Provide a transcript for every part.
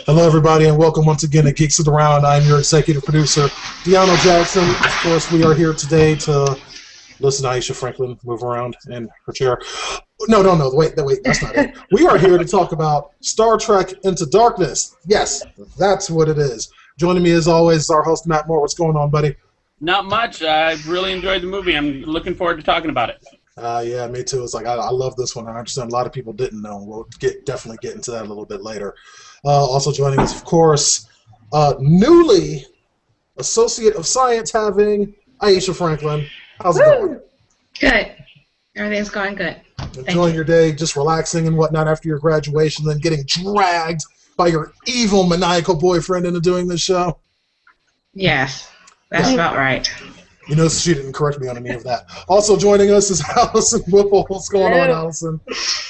Hello, everybody, and welcome once again to Geeks of the Round. I'm your executive producer, DeAno Jackson. Of course, we are here today to listen to Aisha Franklin move around in her chair. No, wait, that's not it. We are here to talk about Star Trek Into Darkness. Yes, that's what it is. Joining me, as always, is our host, Matt Moore. What's going on, buddy? Not much. I really enjoyed the movie. I'm looking forward to talking about it. Yeah, me too. It's like I love this one. I understand a lot of people didn't know. We'll definitely get into that a little bit later. Also joining us, of course, newly Associate of Science having Aisha Franklin. How's it going? Good. Everything's going good. Enjoying your day, just relaxing and whatnot after your graduation, then getting dragged by your evil, maniacal boyfriend into doing this show? Yes, that's about right. You know, she didn't correct me on any of that. Also joining us is Allyson Whipple. What's going on, Allyson?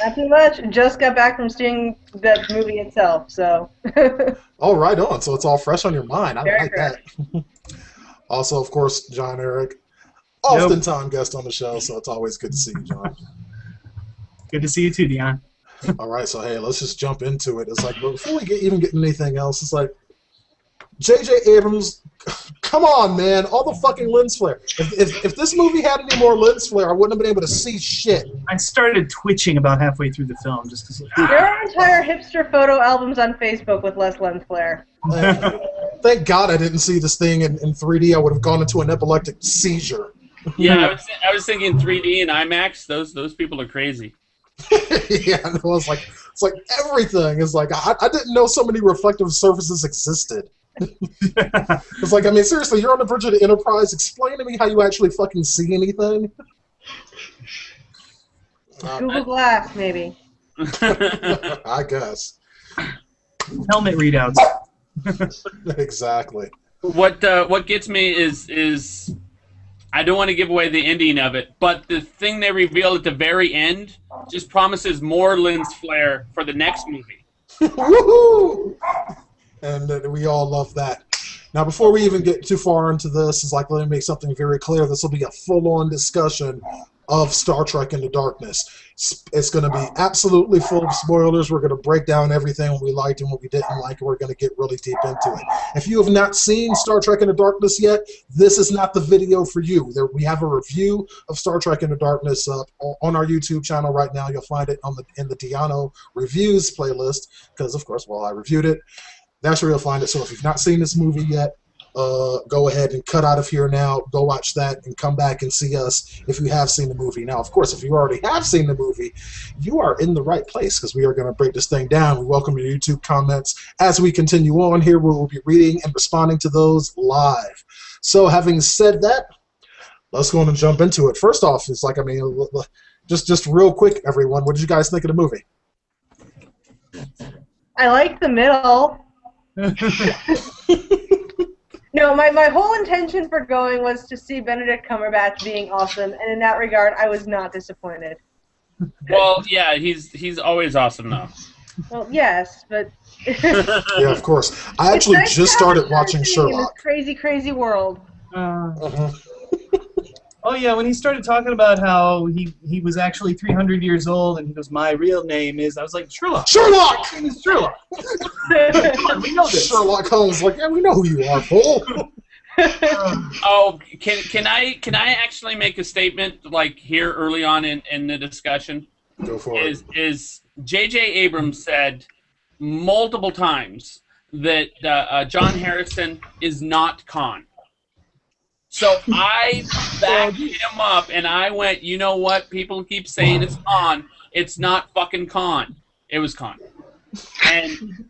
Not too much. Just got back from seeing that movie itself, so. Oh, right on. So it's all fresh on your mind. I Very like that. Also, of course, Jon Eric. Oftentimes guest on the show, so it's always good to see you, Jon. Good to see you too, Dion. All right, so hey, let's just jump into it. It's like, before we even get anything else, it's like, J.J. Abrams, come on, man, all the fucking lens flare. If this movie had any more lens flare, I wouldn't have been able to see shit. I started twitching about halfway through the film just because. There are entire hipster photo albums on Facebook with less lens flare. Thank God I didn't see this thing in 3D. I would have gone into an epileptic seizure. Yeah, I was thinking 3D and IMAX. Those people are crazy. Yeah, no, it's like everything is like I didn't know so many reflective surfaces existed. It's like, I mean, seriously, you're on the bridge of the Enterprise. Explain to me how you actually fucking see anything. Google Glass, maybe. I guess. Helmet readouts. Exactly. What gets me is I don't want to give away the ending of it, but the thing they reveal at the very end just promises more lens flare for the next movie. Woohoo! And we all love that. Now, before we even get too far into this, it's like, let me make something very clear. This will be a full-on discussion of Star Trek Into Darkness. It's going to be absolutely full of spoilers. We're going to break down everything what we liked and what we didn't like, and we're going to get really deep into it. If you have not seen Star Trek Into Darkness yet, this is not the video for you. We have a review of Star Trek Into Darkness up on our YouTube channel right now. You'll find it in the DeAno Reviews playlist because, of course, I reviewed it. That's where you'll find it. So if you've not seen this movie yet, go ahead and cut out of here now. Go watch that and come back and see us if you have seen the movie. Now, of course, if you already have seen the movie, you are in the right place because we are going to break this thing down. We welcome your YouTube comments. As we continue on here, we will be reading and responding to those live. So having said that, let's go on and jump into it. First off, it's like, I mean, just real quick, everyone, what did you guys think of the movie? I like the middle. No, my whole intention for going was to see Benedict Cumberbatch being awesome, and in that regard, I was not disappointed. Well, yeah, he's always awesome though. Well, yes, but Yeah, of course. I actually just started watching Sherlock. In this crazy, crazy world. Oh yeah, when he started talking about how he was actually 300 years old and he goes, my real name is, I was like, Sherlock. Sherlock! My name is Sherlock. We know this. Sherlock Holmes, like, yeah, we know who you are, fool. Oh, can I actually make a statement like here early on in the discussion? Go for it. Is J.J. Abrams said multiple times that John Harrison is not Khan. So I backed him up, and I went, you know what? People keep saying it's Khan. It's not fucking Khan. It was Khan. And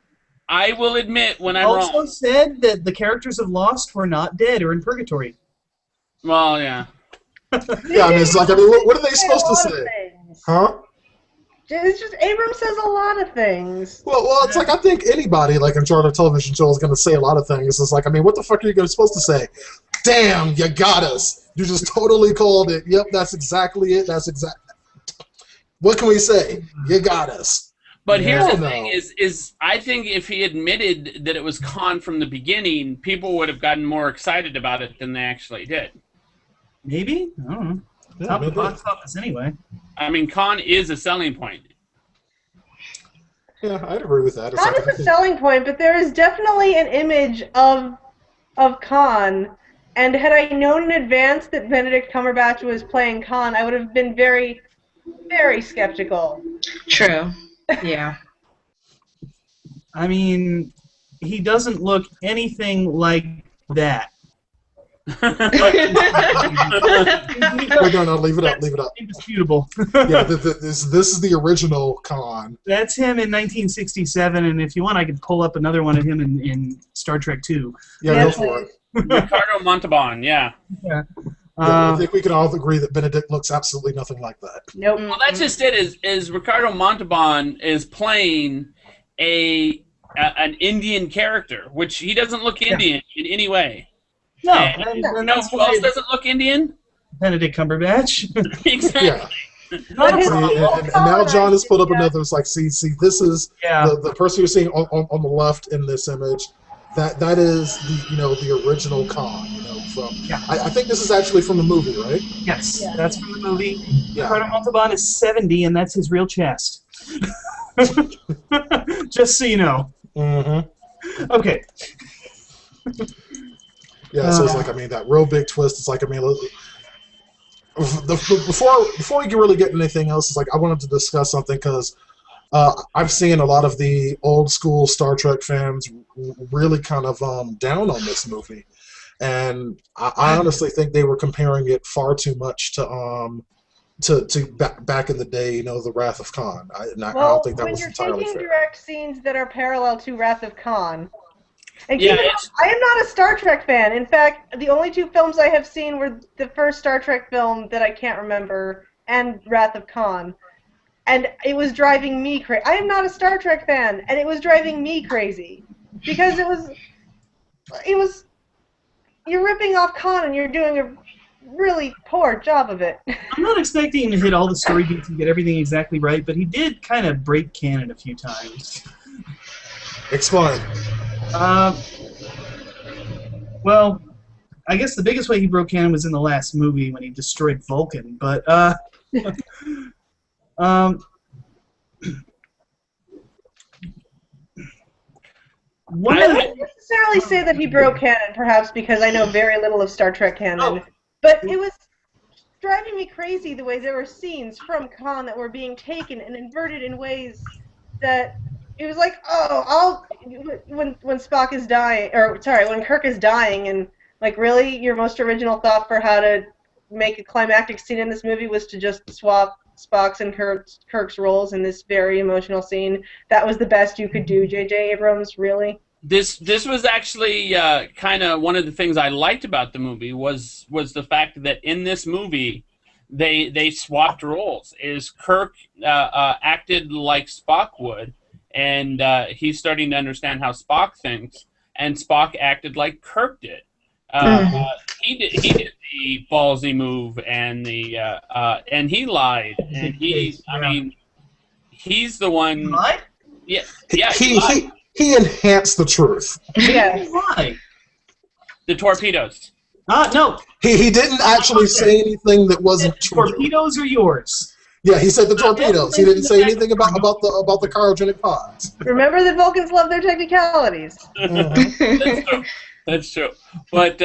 I will admit when I'm wrong. Also said that the characters of Lost were not dead or in purgatory. Well, yeah. Yeah, I mean, it's like, I mean, what are they supposed to say? Huh? It's just, Abrams says a lot of things. Well, it's like, I think anybody, like, in charge of a television show is going to say a lot of things. It's like, I mean, what the fuck are you supposed to say? Damn, you got us. You just totally called it. Yep, that's exactly it. That's exactly. What can we say? You got us. But here's the thing is I think if he admitted that it was Khan from the beginning, people would have gotten more excited about it than they actually did. Maybe? I don't know. Yeah, Top of the box office anyway. I mean, Khan is a selling point. Yeah, I'd agree with that. It's Not like, as a selling point, but there is definitely an image of Khan. And had I known in advance that Benedict Cumberbatch was playing Khan, I would have been very, very skeptical. True. Yeah. I mean, he doesn't look anything like that. no, leave it up. Indisputable. Yeah, this is the original Khan. That's him in 1967, and if you want, I could pull up another one of him in Star Trek 2. Yeah, go for it. Ricardo Montalban, yeah. Yeah, I think we can all agree that Benedict looks absolutely nothing like that. Nope. Well, that's just it. Is Ricardo Montalban is playing an Indian character, which he doesn't look Indian in any way. No, and who else doesn't look Indian? Benedict Cumberbatch. Exactly. Yeah. And now John has put up another. It's like, see, this is the person you're seeing on the left in this image. That is the original Khan. From. Yeah. I think this is actually from the movie, right? Yes, that's from the movie. Yeah. Ricardo Montalban is 70, and that's his real chest. Just so you know. Mm-hmm. Okay. Yeah, so it's like, that real big twist. It's like, before we can really get anything else, it's like I wanted to discuss something because I've seen a lot of the old school Star Trek fans really kind of down on this movie, and I honestly think they were comparing it far too much to back in the day, the Wrath of Khan. I don't think that was entirely fair. When you're taking direct scenes that are parallel to Wrath of Khan. And Yeah, I am not a Star Trek fan. In fact, the only two films I have seen were the first Star Trek film that I can't remember and Wrath of Khan. And it was driving me crazy. I am not a Star Trek fan, and it was driving me crazy. Because it was you're ripping off Khan and you're doing a really poor job of it. I'm not expecting him to hit all the story beats and get everything exactly right, but he did kind of break canon a few times. Explain. Well, I guess the biggest way he broke canon was in the last movie when he destroyed Vulcan, but, I wouldn't necessarily say that he broke canon, perhaps because I know very little of Star Trek canon, but it was driving me crazy the way there were scenes from Khan that were being taken and inverted in ways that it was like, when Spock is dying, when Kirk is dying, and like, really, your most original thought for how to make a climactic scene in this movie was to just swap Spock's and Kirk's roles in this very emotional scene? That was the best you could do, J.J. Abrams, really? This was actually kind of one of the things I liked about the movie was the fact that in this movie they swapped roles. Is Kirk acted like Spock would, and he's starting to understand how Spock thinks, and Spock acted like Kirk did. He did the ballsy move, and and he lied, and he's the one. He lied? Yeah, he enhanced the truth. Yeah. Why? The torpedoes. No. He didn't actually say anything that wasn't true. Torpedoes are yours. Yeah, he said the torpedoes. He didn't say anything about the cryogenic pods. Remember that Vulcans love their technicalities. That's true. But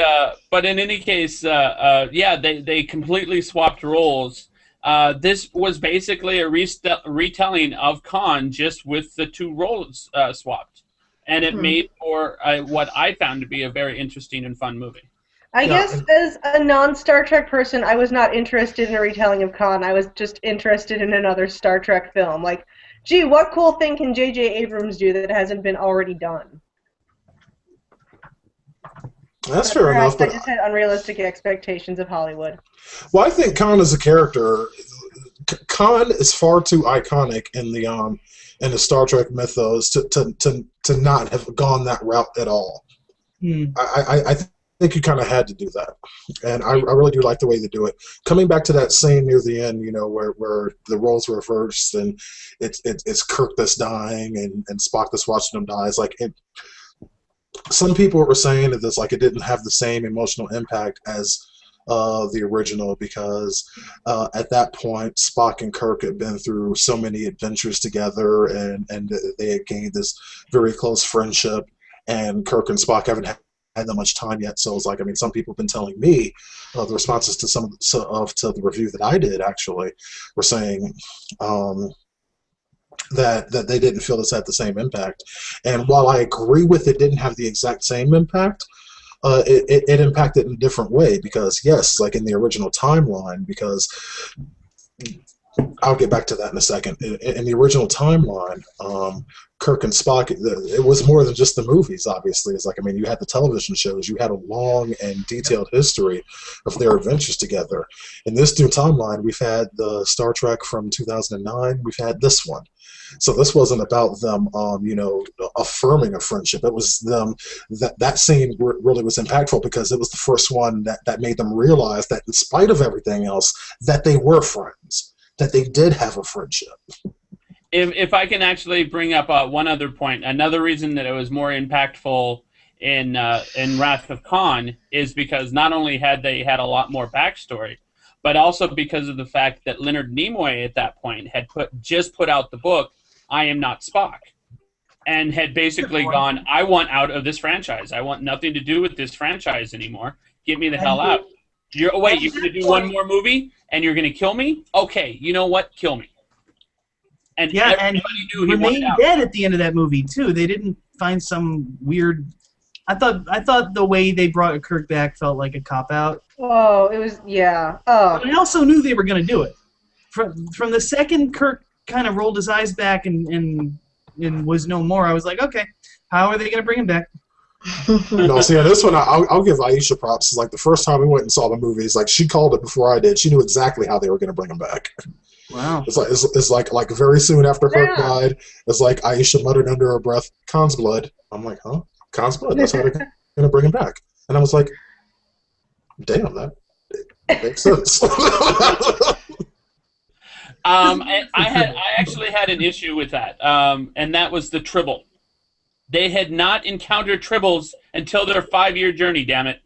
in any case, they completely swapped roles. This was basically a retelling of Khan, just with the two roles swapped, and it made for what I found to be a very interesting and fun movie. I guess as a non-Star Trek person, I was not interested in a retelling of Khan. I was just interested in another Star Trek film. Like, gee, what cool thing can J.J. Abrams do that hasn't been already done? That's fair enough. But I just had unrealistic expectations of Hollywood. Well, I think Khan as a character, Khan is far too iconic in the Star Trek mythos to not have gone that route at all. I think you kind of had to do that, and I really do like the way they do it. Coming back to that scene near the end, where the roles were reversed, and it's Kirk that's dying and Spock that's watching him die. It's like some people were saying that it didn't have the same emotional impact as the original, because at that point Spock and Kirk had been through so many adventures together, and they had gained this very close friendship, and Kirk and Spock haven't had that much time yet. So it's like, I mean, some people have been telling me the responses to to the review that I did actually were saying that they didn't feel this had the same impact. And while I agree with it didn't have the exact same impact, it impacted in a different way, because yes, like in the original timeline, because I'll get back to that in a second. In the original timeline, Kirk and Spock, it was more than just the movies, obviously. It's like, I mean, you had the television shows, you had a long and detailed history of their adventures together. In this new timeline, we've had the Star Trek from 2009, we've had this one. So this wasn't about them, affirming a friendship. It was them, that scene really was impactful because it was the first one that made them realize that in spite of everything else, that they were friends, that they did have a friendship. If I can actually bring up one other point, another reason that it was more impactful in Wrath of Khan is because not only had they had a lot more backstory, but also because of the fact that Leonard Nimoy at that point had just put out the book, I Am Not Spock, and had basically gone, I want out of this franchise. I want nothing to do with this franchise anymore. Get me the hell out. You're going to do one more movie, and you're going to kill me? Okay, you know what? Kill me. And yeah, and he remained dead at the end of that movie too. They didn't find some weird. I thought the way they brought Kirk back felt like a cop out. Oh, it was, yeah. Oh. But I also knew they were going to do it. From the second Kirk kind of rolled his eyes back and was no more, I was like, okay, how are they going to bring him back? No, see, on this one, I'll give Aisha props. Like the first time we went and saw the movies, like she called it before I did. She knew exactly how they were going to bring him back. Wow. It's like very soon after Kirk died, it's like Aisha muttered under her breath, Khan's blood. I'm like, huh? Khan's blood? That's how they're going to bring him back. And I was like, damn, that makes sense. I actually had an issue with that, and that was the Tribble. They had not encountered Tribbles until their 5-year journey, damn it.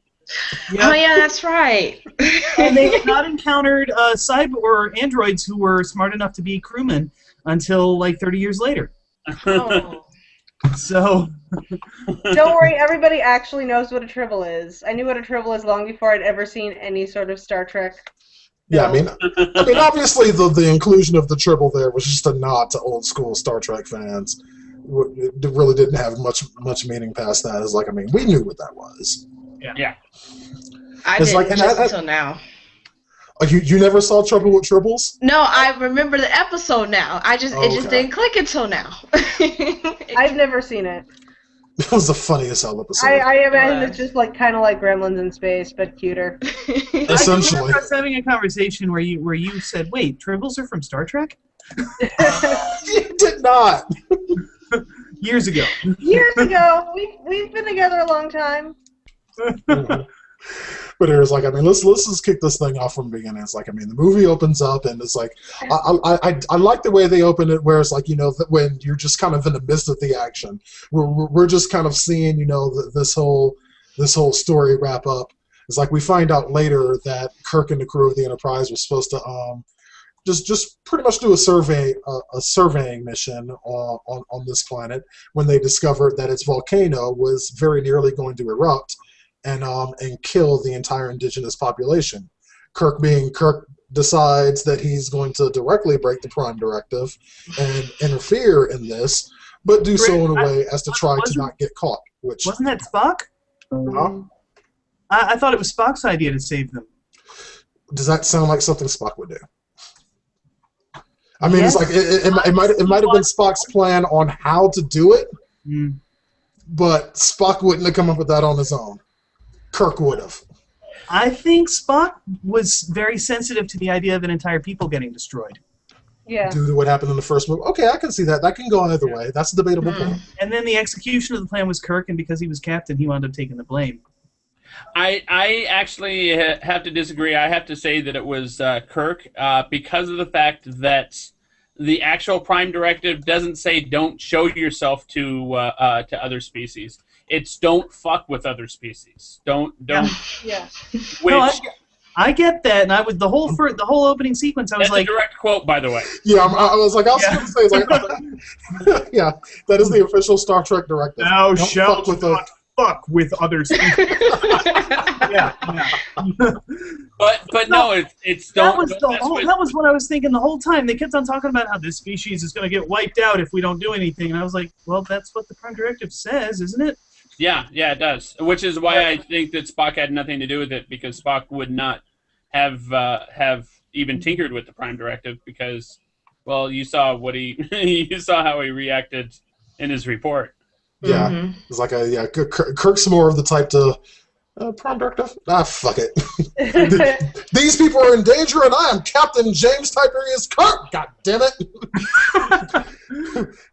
Yep. Oh, yeah, that's right. And they had not encountered cyber or androids who were smart enough to be crewmen until like 30 years later. Oh. So. Don't worry, everybody actually knows what a Tribble is. I knew what a Tribble is long before I'd ever seen any sort of Star Trek. Yeah, I mean, obviously the inclusion of the Tribble there was just a nod to old school Star Trek fans. It really didn't have much meaning past that. It's like, I mean, we knew what that was. Yeah. I didn't until now. Oh, you never saw Trouble with Tribbles? No, I remember the episode now. It just didn't click until now. I've never seen it. It was the funniest hell episode. I imagine it's just like kind of like Gremlins in space, but cuter. Essentially. I remember us having a conversation where you said, "Wait, Tribbles are from Star Trek?" You did not. Years ago. Years ago. We've been together a long time. But it was like, I mean, let's just kick this thing off from the beginning. It's like, I mean, the movie opens up, and it's like, I like the way they open it, where it's like, you know, when you're just kind of in the midst of the action, we're just kind of seeing, you know, this whole story wrap up. It's like we find out later that Kirk and the crew of the Enterprise were supposed to just pretty much do a surveying mission on this planet when they discovered that its volcano was very nearly going to erupt and kill the entire indigenous population. Kirk decides that he's going to directly break the Prime Directive and interfere in this, but do so in a way as to try to not get caught. Wasn't that Spock? Huh? I thought it was Spock's idea to save them. Does that sound like something Spock would do? I mean, yes. It's like it might have been Spock's plan on how to do it, but Spock wouldn't have come up with that on his own. Kirk would have. I think Spock was very sensitive to the idea of an entire people getting destroyed. Yeah. Due to what happened in the first movie. Okay, I can see that. That can go either way. That's a debatable point. And then the execution of the plan was Kirk, and because he was captain, he wound up taking the blame. I actually have to disagree. I have to say that it was Kirk because of the fact that the actual Prime Directive doesn't say don't show yourself to other species. It's don't fuck with other species. Don't. Yeah. Which I get that, and I was the whole opening sequence. I was That's like, a direct quote, by the way. Yeah, I was going to say, like, yeah, that is the official Star Trek directive. "Thou Don't shalt fuck with not fuck with other species." yeah. But no, it's That was what I was thinking the whole time. They kept on talking about how this species is going to get wiped out if we don't do anything, and I was like, well, that's what the Prime Directive says, isn't it? Yeah, it does. Which is why I think that Spock had nothing to do with it, because Spock would not have even tinkered with the Prime Directive, because, well, you saw you saw how he reacted in his report. Yeah, it's like Kirk's more of the type to Prime Directive. Fuck it. These people are in danger, and I am Captain James Tiberius Kirk. God damn it!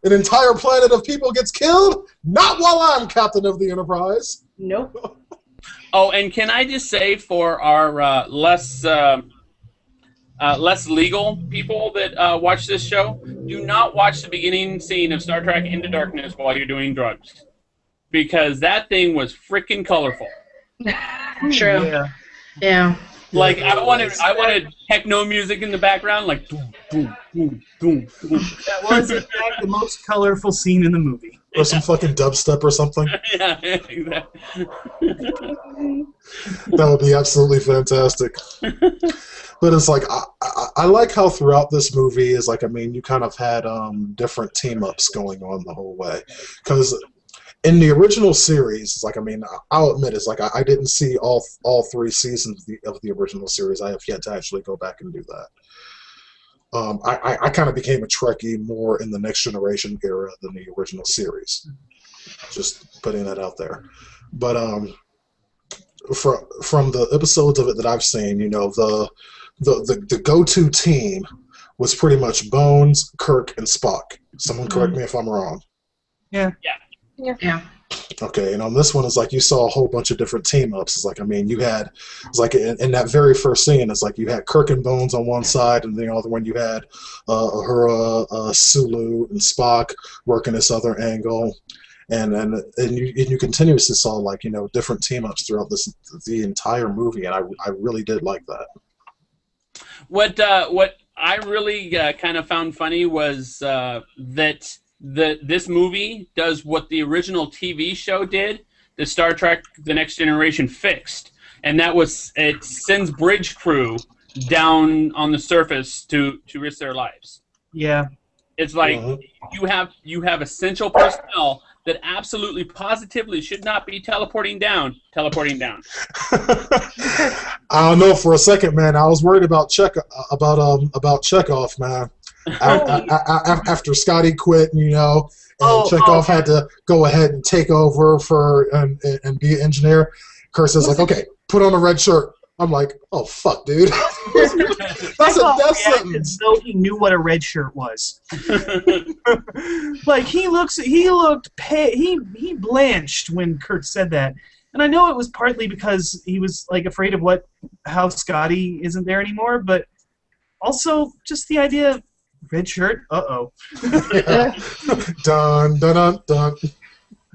An entire planet of people gets killed. Not while I'm captain of the Enterprise. Nope. Oh, and can I just say for our less legal people that watch this show, do not watch the beginning scene of Star Trek Into Darkness while you're doing drugs, because that thing was freaking colorful. True. Yeah. Like I wanted techno music in the background, like doom, doom, doom, doom, doom. That was, in fact, the most colorful scene in the movie. Or some fucking dubstep or something. Yeah, exactly. That would be absolutely fantastic. But it's like I like how throughout this movie is like, I mean, you kind of had different team ups going on the whole way, because in the original series, it's like, I mean, I'll admit, it's like I didn't see all 3 seasons of the original series. I have yet to actually go back and do that. I kind of became a Trekkie more in the Next Generation era than the original series. Just putting that out there. But from the episodes of it that I've seen, you know, the go-to team was pretty much Bones, Kirk, and Spock. Someone correct me if I'm wrong. Yeah. Okay, and on this one, it's like you saw a whole bunch of different team ups. It's like, I mean, it's like in that very first scene, it's like you had Kirk and Bones on one side, and the other one you had Uhura, Sulu, and Spock working this other angle, and you continuously saw, like, you know, different team ups throughout the entire movie, and I really did like that. What I really kind of found funny was that this movie does what the original TV show did, that Star Trek The Next Generation fixed, and that was it sends bridge crew down on the surface to risk their lives. Yeah. It's like you have essential personnel that absolutely positively should not be teleporting down. I don't know, for a second, man, I was worried about Chekhov, man. After Scotty quit, you know, and Chekhov had to go ahead and take over and be an engineer. Kirk says, like, okay, put on a red shirt. I'm like, oh, fuck, dude. That's a death sentence. Though he knew what a red shirt was. Like, he blanched when Kirk said that. And I know it was partly because he was, like, afraid of how Scotty isn't there anymore, but also just the idea of red shirt, Yeah. Dun, dun, dun, dun.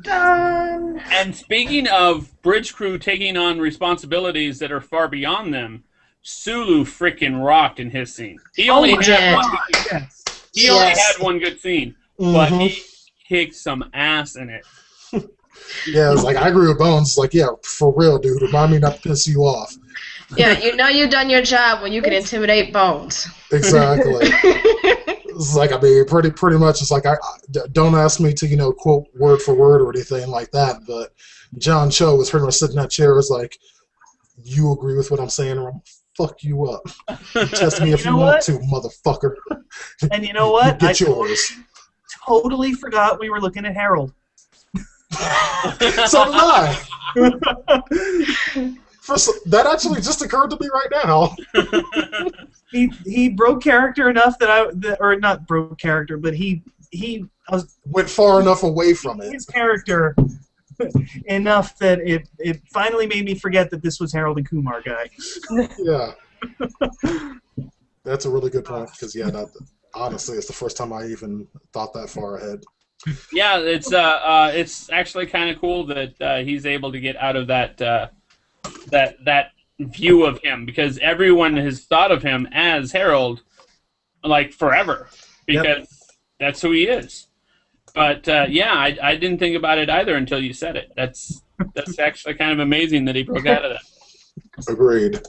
Done. And speaking of bridge crew taking on responsibilities that are far beyond them, Sulu freaking rocked in his scene. He only had one good scene, but he kicked some ass in it. Yeah, it's like, I agree with Bones. It's like, yeah, for real, dude. Remind me not to piss you off. Yeah, you know you've done your job when you can intimidate Bones. Exactly. It's like, I mean, pretty much, it's like, I don't ask me to, you know, quote word for word or anything like that, but John Cho was pretty much sitting in that chair, was like, you agree with what I'm saying, or I'm fuck you up. You test me if you want to, motherfucker. And you know what? Get yours. Totally forgot we were looking at Harold. So did I. That actually just occurred to me right now. He broke character enough or not broke character, but he went far enough away from it. His character enough that it finally made me forget that this was Harold and Kumar guy. Yeah. That's a really good point, because honestly, it's the first time I even thought that far ahead. Yeah, it's actually kind of cool that he's able to get out of that view of him, because everyone has thought of him as Harold, like, forever, because that's who he is. But yeah, I didn't think about it either until you said it. That's actually kind of amazing that he broke out of that. Agreed.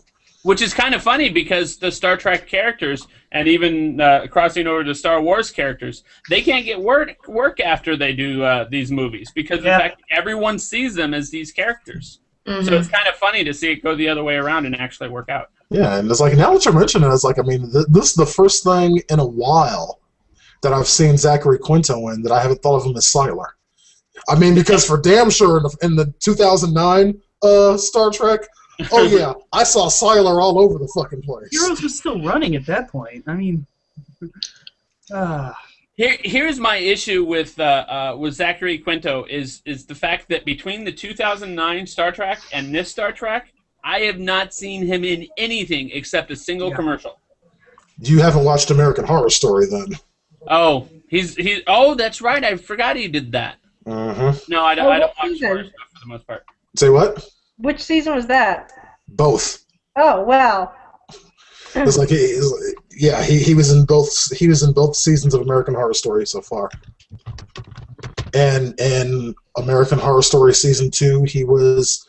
Which is kind of funny because the Star Trek characters, and even crossing over to Star Wars characters, they can't get work after they do these movies, because in fact everyone sees them as these characters. Mm-hmm. So it's kind of funny to see it go the other way around and actually work out. Yeah, and it's like, now that you're mentioning it, it's like, I mean, this is the first thing in a while that I've seen Zachary Quinto in that I haven't thought of him as Siler. I mean, because for damn sure in the 2009 Star Trek, oh yeah, I saw Siler all over the fucking place. Heroes was still running at that point. I mean, here's my issue with Zachary Quinto is the fact that between the 2009 Star Trek and this Star Trek, I have not seen him in anything except a single commercial. You haven't watched American Horror Story then? Oh, he's oh, that's right. I forgot he did that. Mm-hmm. No, I don't watch horror stuff for the most part. Say what? Which season was that? Both. Oh, wow. It's like he was in both. He was in both seasons of American Horror Story so far. And in American Horror Story season 2, he was,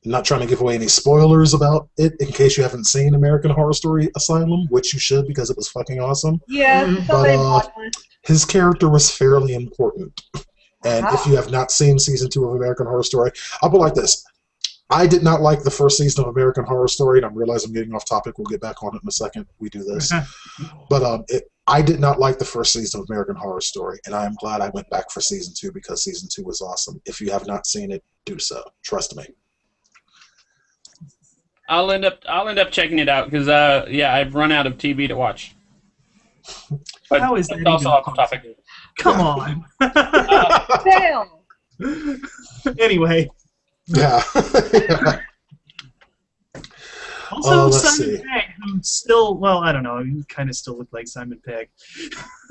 not trying to give away any spoilers about it in case you haven't seen American Horror Story Asylum, which you should because it was fucking awesome. Yeah, but his character was fairly important. And if you have not seen season 2 of American Horror Story, I'll put it like this. I did not like the first season of American Horror Story, and I realize I'm getting off topic. We'll get back on it in a second. We do this. But I did not like the first season of American Horror Story, and I am glad I went back for season 2 because season 2 was awesome. If you have not seen it, do so. Trust me. I'll end up checking it out because yeah, I've run out of TV to watch. But how is that also off topic? Come on. Fail. Anyway. Yeah. Also, Simon Pegg, who still, well, I don't know, he kind of still looked like Simon Pegg.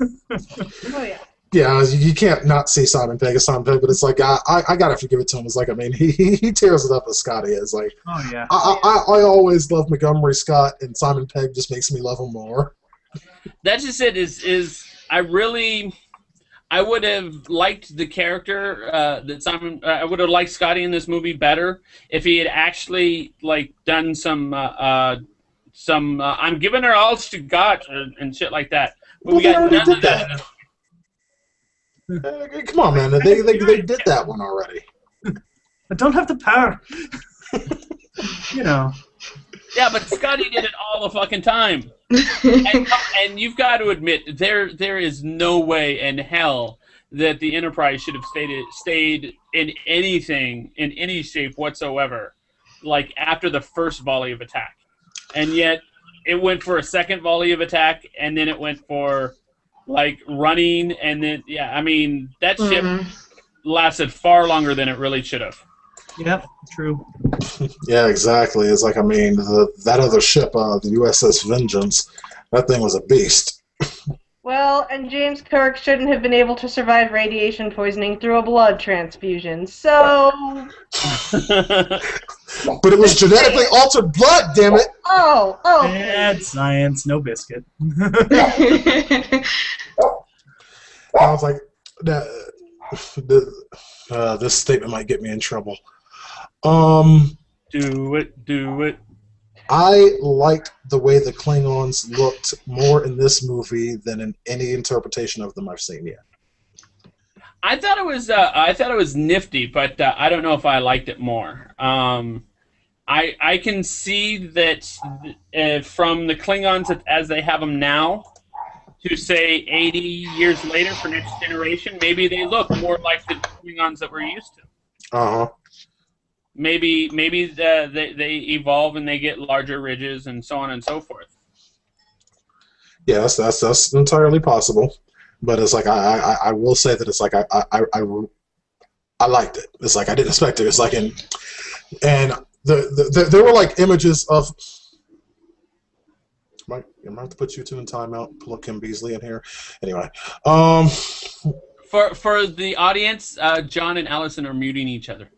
Oh, yeah. Yeah, you can't not see Simon Pegg as Simon Pegg, but it's like, I gotta have to give it to him. It's like, I mean, he tears it up as Scotty is. Like, oh, yeah. I always love Montgomery Scott, and Simon Pegg just makes me love him more. That's just it, is I would have liked the character that Simon. I would have liked Scotty in this movie better if he had actually like done some. I'm giving her all she got and shit like that. But Well, we got they none already of did that. Come on, man. They did that one already. I don't have the power. You know. Yeah, but Scotty did it all the fucking time. And you've got to admit, there is no way in hell that the Enterprise should have stayed in anything, in any shape whatsoever, like after the first volley of attack. And yet, it went for a second volley of attack, and then it went for, like, running, and then, yeah, I mean, that ship lasted far longer than it really should have. Yep, true. Yeah, exactly. It's like, I mean, that other ship, the USS Vengeance, that thing was a beast. Well, and James Kirk shouldn't have been able to survive radiation poisoning through a blood transfusion, so... But it was genetically altered blood, damn it! Oh! Bad science, no biscuit. I was like, this statement might get me in trouble. Do it. I liked the way the Klingons looked more in this movie than in any interpretation of them I've seen yet. I thought it was nifty, but I don't know if I liked it more. I can see that from the Klingons as they have them now to say 80 years later for Next Generation, maybe they look more like the Klingons that we're used to. Uh-huh. Maybe they evolve and they get larger ridges and so on and so forth. Yes, that's entirely possible. But it's like I will say that it's like I liked it. It's like I didn't expect it. It's like and there were like images of. I'm gonna have to put you two in timeout. Pull up Kim Beasley in here. Anyway, for the audience, John and Allison are muting each other.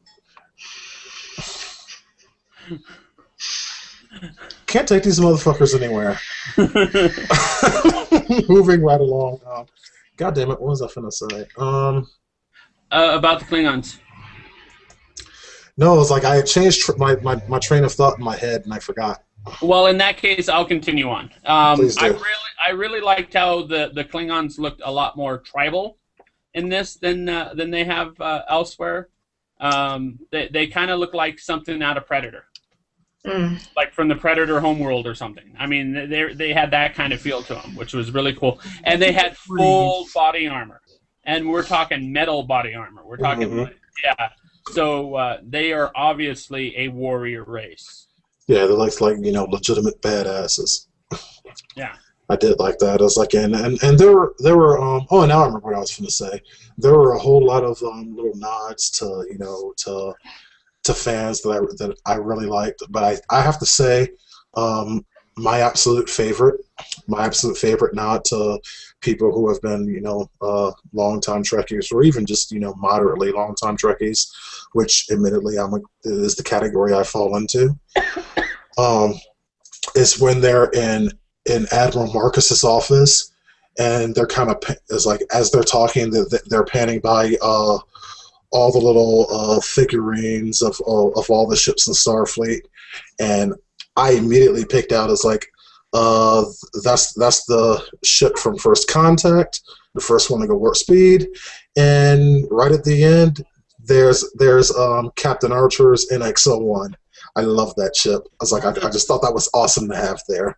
Can't take these motherfuckers anywhere. Moving right along. God damn it, what was I finna say? About the Klingons. No, it was like I had changed my train of thought in my head and I forgot. Well, in that case, I'll continue on. Please do. I really liked how the Klingons looked a lot more tribal in this than they have elsewhere. They kind of look like something out of Predator, like from the Predator homeworld or something. I mean, they had that kind of feel to them, which was really cool. And they had full body armor, and we're talking metal body armor. We're talking, yeah. So they are obviously a warrior race. Yeah, they're like legitimate badasses. Yeah. I did like that. I was like, and there were and now I remember what I was going to say. There were a whole lot of little nods to fans that I really liked. But I have to say, my absolute favorite nod to people who have been long-time Trekkies, or even just moderately long-time Trekkies, which admittedly is the category I fall into. Is when they're in Admiral Marcus's office, and they're kind of as they're talking, they're panning by all the little figurines of all the ships in Starfleet, and I immediately picked out as like, that's the ship from First Contact, the first one to go warp speed, and right at the end, there's Captain Archer's NX-01. I love that ship. I was like, I just thought that was awesome to have there.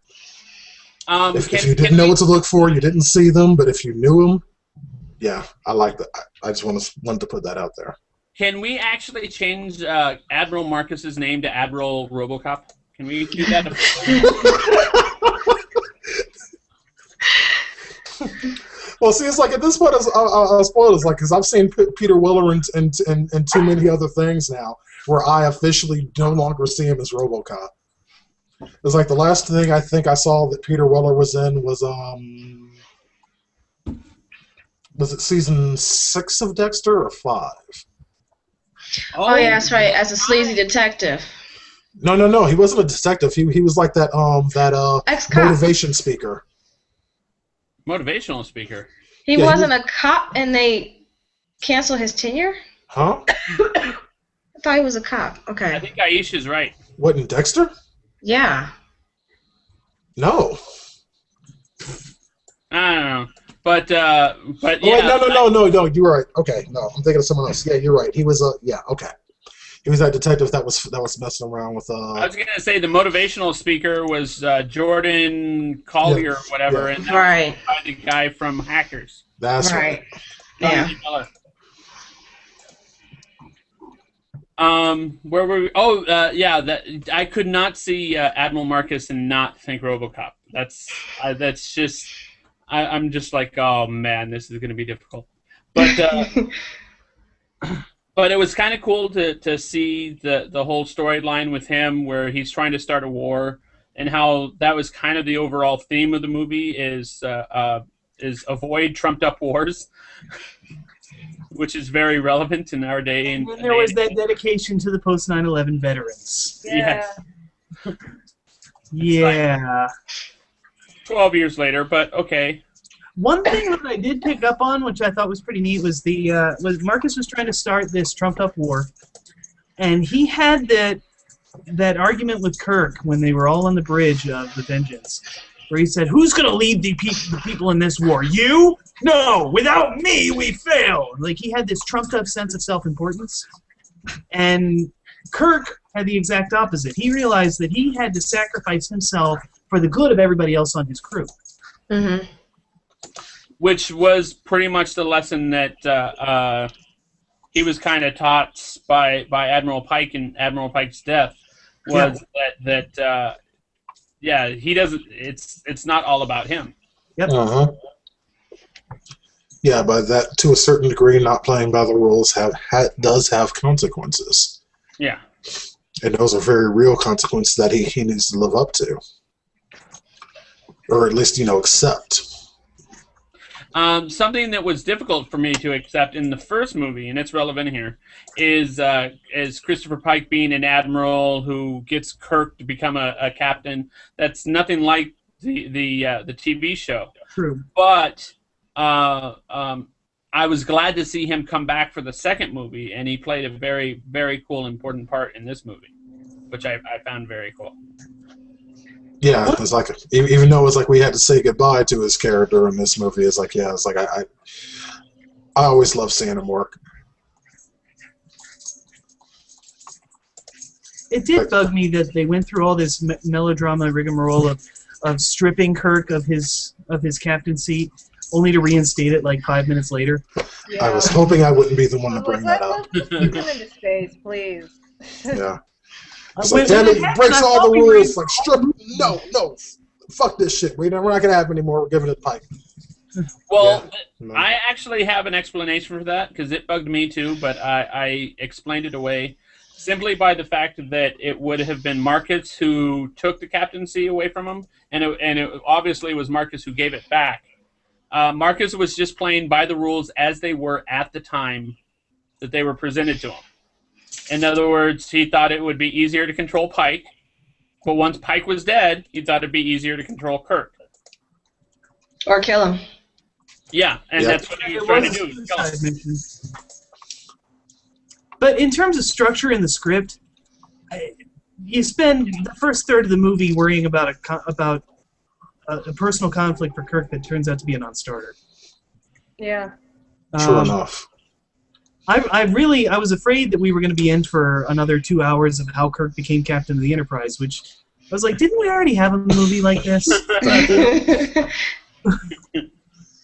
If you didn't know what to look for, you didn't see them, but if you knew them, yeah, I like that. I just wanted to put that out there. Can we actually change Admiral Marcus's name to Admiral RoboCop? Can we do that? Well, see, it's like at this point, I'll spoil it, because I've seen Peter Weller and too many other things now, where I officially no longer see him as RoboCop. It's like the last thing I think I saw that Peter Weller was in was it season 6 of Dexter or 5? Oh yeah, that's right. As a sleazy detective. No. He wasn't a detective. He was like that motivation speaker. Motivational speaker. He wasn't a cop, and they canceled his tenure. Huh? I thought he was a cop. Okay. I think Aisha's right. What, in Dexter? Yeah. No. I don't know, but yeah. Wait, no. You're right. Okay, no, I'm thinking of someone else. Yeah, you're right. He was okay. He was that detective that was messing around with. I was gonna say the motivational speaker was Jordan Collier or whatever, and right. The guy from Hackers. That's right. Yeah. Where were we? Oh, yeah. That I could not see Admiral Marcus and not think RoboCop. That's just. I'm just like, oh man, this is going to be difficult. But but it was kind of cool to see the whole storyline with him, where he's trying to start a war, and how that was kind of the overall theme of the movie is avoid trumped up wars. Which is very relevant in our day. And then there was that dedication to the post 9/11 veterans. Yeah. Yeah. 12 years later, but okay. One thing that I did pick up on, which I thought was pretty neat, was was Marcus was trying to start this trumped-up war, and he had that argument with Kirk when they were all on the bridge of the Vengeance, where he said, "Who's going to lead the people in this war? You? No, without me, we fail." Like, he had this trumped-up sense of self-importance, and Kirk had the exact opposite. He realized that he had to sacrifice himself for the good of everybody else on his crew. Mm-hmm. Which was pretty much the lesson that he was kind of taught by Admiral Pike and Admiral Pike's death, was that he doesn't. It's not all about him. Yep. Uh-huh. Yeah, but that, to a certain degree, not playing by the rules does have consequences. Yeah. And those are very real consequences that he needs to live up to. Or at least, accept. Something that was difficult for me to accept in the first movie, and it's relevant here, is Christopher Pike being an admiral who gets Kirk to become a captain. That's nothing like the TV show. True. But I was glad to see him come back for the second movie, and he played a very, very cool, important part in this movie, which I found very cool. Yeah, it's like, even though it's like we had to say goodbye to his character in this movie, it's like, yeah, it's like I always love seeing him work. It did bug me that they went through all this melodrama rigmarole of stripping Kirk of his captain seat, only to reinstate it like 5 minutes later. Yeah. I was hoping I wouldn't be the one to bring that up. Let's just put him into space, please. Yeah. It's like, damn it, breaks all the rules. Like, strip. No. Fuck this shit. We're not going to have him anymore. We're giving it Pike. Well, yeah. I actually have an explanation for that, because it bugged me too, but I explained it away simply by the fact that it would have been Marcus who took the captaincy away from him, and it obviously was Marcus who gave it back. Marcus was just playing by the rules as they were at the time that they were presented to him. In other words, he thought it would be easier to control Pike, but once Pike was dead, he thought it'd be easier to control Kirk. Or kill him. Yeah, and that's what he was trying to do. Kill him. But in terms of structure in the script, you spend the first third of the movie worrying about a personal conflict for Kirk that turns out to be a non-starter. Yeah. True enough. I was afraid that we were going to be in for another 2 hours of how Kirk became captain of the Enterprise, which I was like, didn't we already have a movie like this?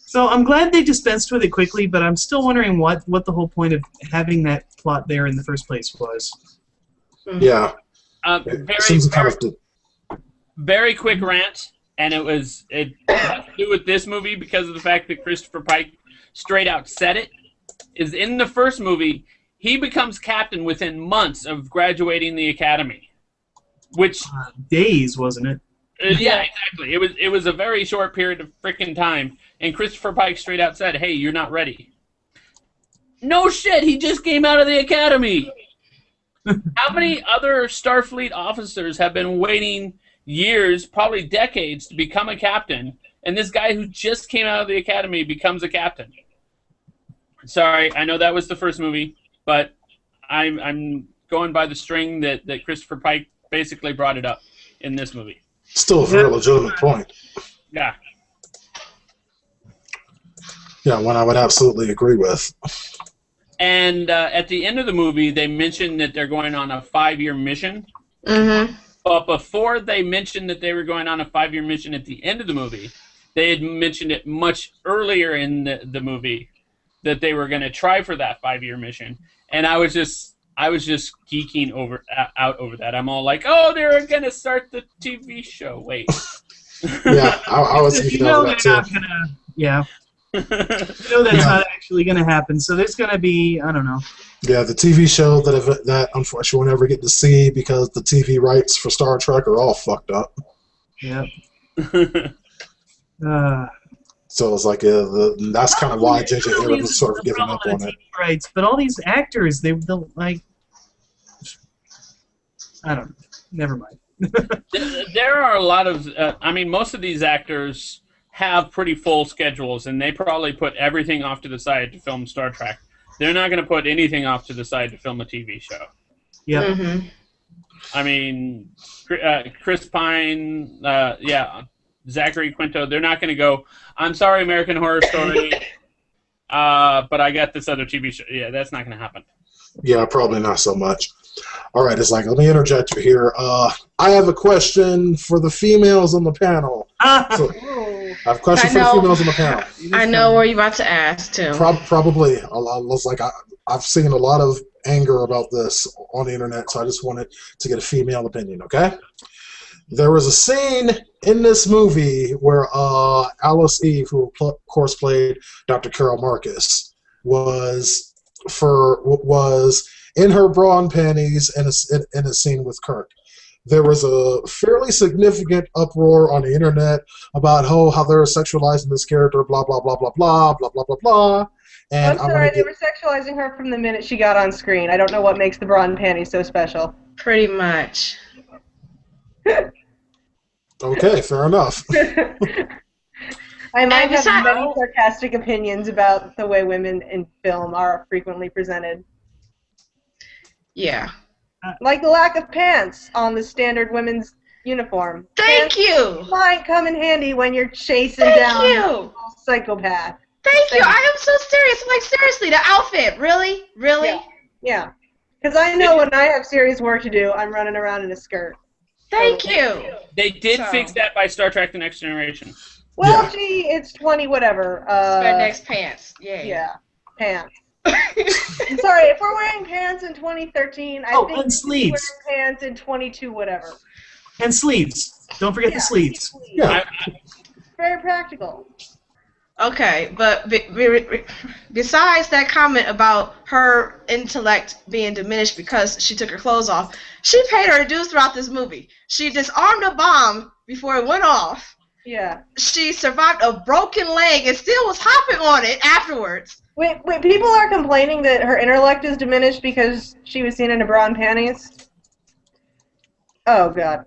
So I'm glad they dispensed with it quickly, but I'm still wondering what the whole point of having that plot there in the first place was. Yeah. Very quick rant, and it has to do with this movie because of the fact that Christopher Pike straight out said it. Is in the first movie, he becomes captain within months of graduating the academy, which days, wasn't it? Yeah, exactly. It was a very short period of freaking time, and Christopher Pike straight out said, "Hey, you're not ready." No shit, he just came out of the academy. How many other Starfleet officers have been waiting years, probably decades, to become a captain, and this guy who just came out of the academy becomes a captain? Sorry, I know that was the first movie, but I'm going by the string that Christopher Pike basically brought it up in this movie. Still a very legitimate point. Yeah. Yeah, one I would absolutely agree with. And at the end of the movie, they mentioned that they're going on a 5-year mission. Mm-hmm. But before they mentioned that they were going on a 5-year mission at the end of the movie, they had mentioned it much earlier in the movie that they were going to try for that 5-year mission, and I was just geeking out over that. I'm all like, "Oh, they're going to start the TV show." Wait. Yeah, I was geeking over that too. Yeah. That's not actually going to happen. So there's going to be, I don't know. Yeah, the TV show that unfortunately we'll never get to see because the TV rights for Star Trek are all fucked up. Yeah. So it's like that's kind of why J.J. Abrams was sort of giving up on it. Right, but all these actors, they're like, I don't know. Never mind. There are a lot of, most of these actors have pretty full schedules, and they probably put everything off to the side to film Star Trek. They're not going to put anything off to the side to film a TV show. Yeah. Mm-hmm. I mean, Chris Pine, Zachary Quinto, they're not going to go, "I'm sorry, American Horror Story, but I got this other TV show." Yeah, that's not going to happen. Yeah, probably not so much. All right, it's like, let me interject here. I have a question for the females on the panel. So, I have a question for the females on the panel. I know what you're about to ask, too. Probably. I've seen a lot of anger about this on the internet, so I just wanted to get a female opinion, okay? There was a scene in this movie where Alice Eve, who of course played Dr. Carol Marcus, was in her bra and panties in a scene with Kirk. there was a fairly significant uproar on the internet about how they're sexualizing this character, blah, blah, blah, blah, blah, blah, blah, blah, blah. And I'm sorry, they were sexualizing her from the minute she got on screen. I don't know what makes the bra and panties so special. Pretty much. Okay, fair enough. I might have many sarcastic opinions about the way women in film are frequently presented. Yeah. Like the lack of pants on the standard women's uniform. Thank you! Might come in handy when you're chasing down a psychopath. Thank you! I am so serious. Like, seriously, the outfit. Really? Really? Yeah. Because I know when I have serious work to do, I'm running around in a skirt. Thank you! They did fix that by Star Trek The Next Generation. Well, gee, it's 20 whatever. Spandex pants. Yay. Yeah, pants. I'm sorry, if we're wearing pants in 2013, I think and sleeves. we're wearing pants in 22 whatever. And sleeves. Don't forget the sleeves. Yeah. Very practical. Okay, but besides that comment about her intellect being diminished because she took her clothes off, she paid her dues throughout this movie. She disarmed a bomb before it went off. Yeah. She survived a broken leg and still was hopping on it afterwards. Wait, people are complaining that her intellect is diminished because she was seen in a bra and panties? Oh, God.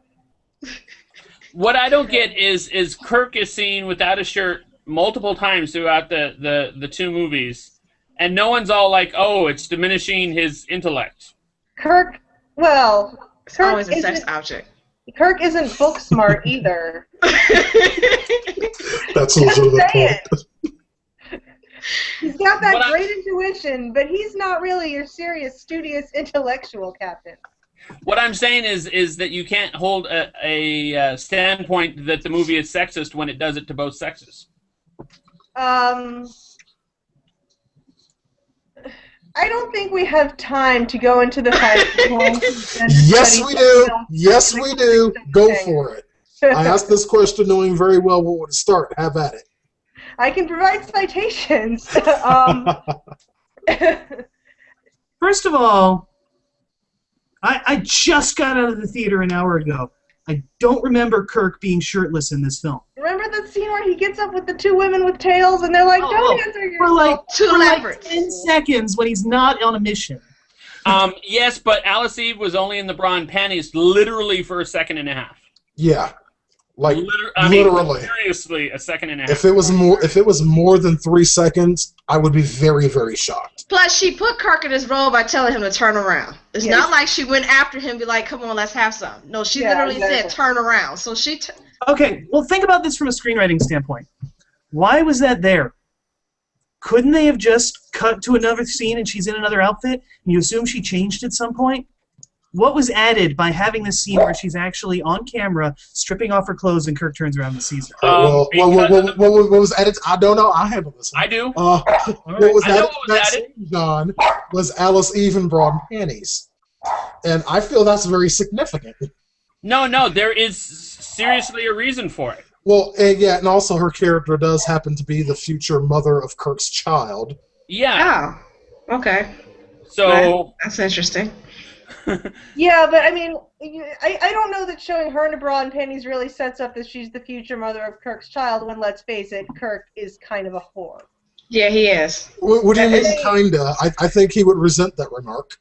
What I don't get is Kirk is seen without a shirt multiple times throughout the two movies, and no one's all like, oh, it's diminishing his intellect. Kirk It's always a sex object. Kirk isn't book smart either. That's also the point. He's got that great intuition, but he's not really your serious, studious, intellectual captain. What I'm saying is that you can't hold a standpoint that the movie is sexist when it does it to both sexes. I don't think we have time to go into the fact. Yes, we do. Yes, we do. Go for it. I asked this question knowing very well what would start. Have at it. I can provide citations. First of all, I just got out of the theater an hour ago. I don't remember Kirk being shirtless in this film. Remember the scene where he gets up with the two women with tails and they're like, don't answer your For like, two leopards. 10 seconds when he's not on a mission. Yes, but Alice Eve was only in the bra and panties literally for a second and a half. Yeah. Like literally. Seriously, a second and a half. If it was more than 3 seconds, I would be very, very shocked. Plus, she put Kirk in his role by telling him to turn around. It's not like she went after him and be like, come on, let's have some. No, she literally said, turn around. So she... Okay, well, think about this from a screenwriting standpoint. Why was that there? Couldn't they have just cut to another scene and she's in another outfit, and you assume she changed at some point? What was added by having this scene where she's actually on camera stripping off her clothes and Kirk turns around and sees her? What was added? I don't know. I'll handle this one. I do. What was added, John, was Alice Eve in bra and panties. And I feel that's very significant. No, there is seriously a reason for it. Well, and also her character does happen to be the future mother of Kirk's child. Yeah. Oh, okay. So... That's interesting. Yeah, but I mean, I don't know that showing her in a bra and panties really sets up that she's the future mother of Kirk's child when, let's face it, Kirk is kind of a whore. Yeah, he is. What do you mean, kinda? I think he would resent that remark.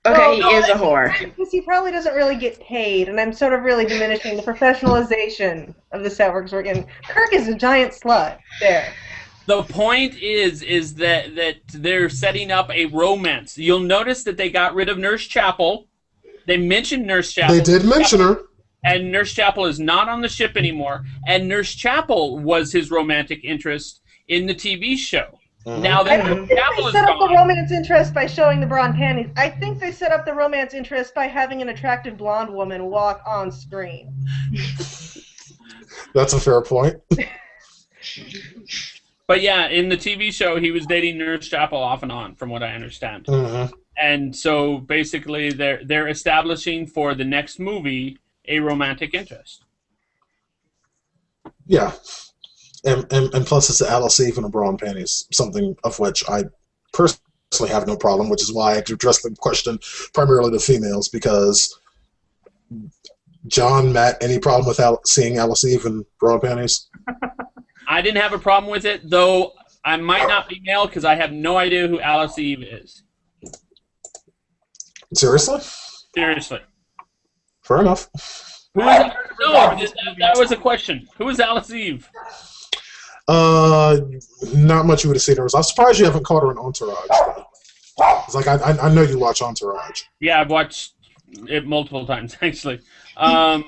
Okay, he is a whore. Because he probably doesn't really get paid, and I'm sort of really diminishing the professionalization of the set works we're getting. Kirk is a giant slut. There. The point is that they're setting up a romance. You'll notice that they got rid of Nurse Chapel. They mentioned Nurse Chapel. They did mention her. And Nurse Chapel is not on the ship anymore. And Nurse Chapel was his romantic interest in the TV show. Mm-hmm. Now that Nurse Chapel is gone. They set up the romance interest by showing the bra and panties. I think they set up the romance interest by having an attractive blonde woman walk on screen. That's a fair point. But yeah, in the TV show, he was dating Nurse Chapel off and on, from what I understand. Mm-hmm. And so basically, they're establishing for the next movie a romantic interest. Yeah, and plus it's Alice Eve in a bra and panties, something of which I personally have no problem, which is why I addressed the question primarily to females, because John, Matt, any problem with seeing Alice Eve in bra and panties? I didn't have a problem with it, though I might not be male because I have no idea who Alice Eve is. Seriously? Seriously. Fair enough. No, that was a question. Who is Alice Eve? Not much you would have seen her. I'm surprised you haven't caught her in Entourage. It's like I know you watch Entourage. Yeah, I've watched it multiple times actually. I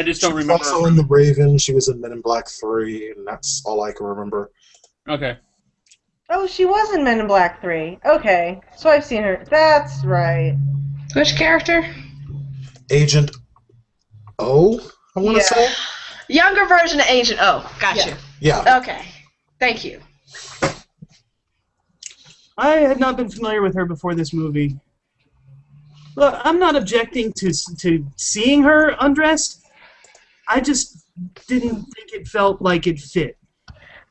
just don't remember. Also in The Raven, she was in Men in Black 3, and that's all I can remember. Okay. Oh, she was in Men in Black 3. Okay, so I've seen her. That's right. Which character? Agent O, I want to say. Younger version of Agent O. Gotcha. Yeah. Okay. Thank you. I had not been familiar with her before this movie. Look, I'm not objecting to seeing her undressed. I just didn't think it felt like it fit.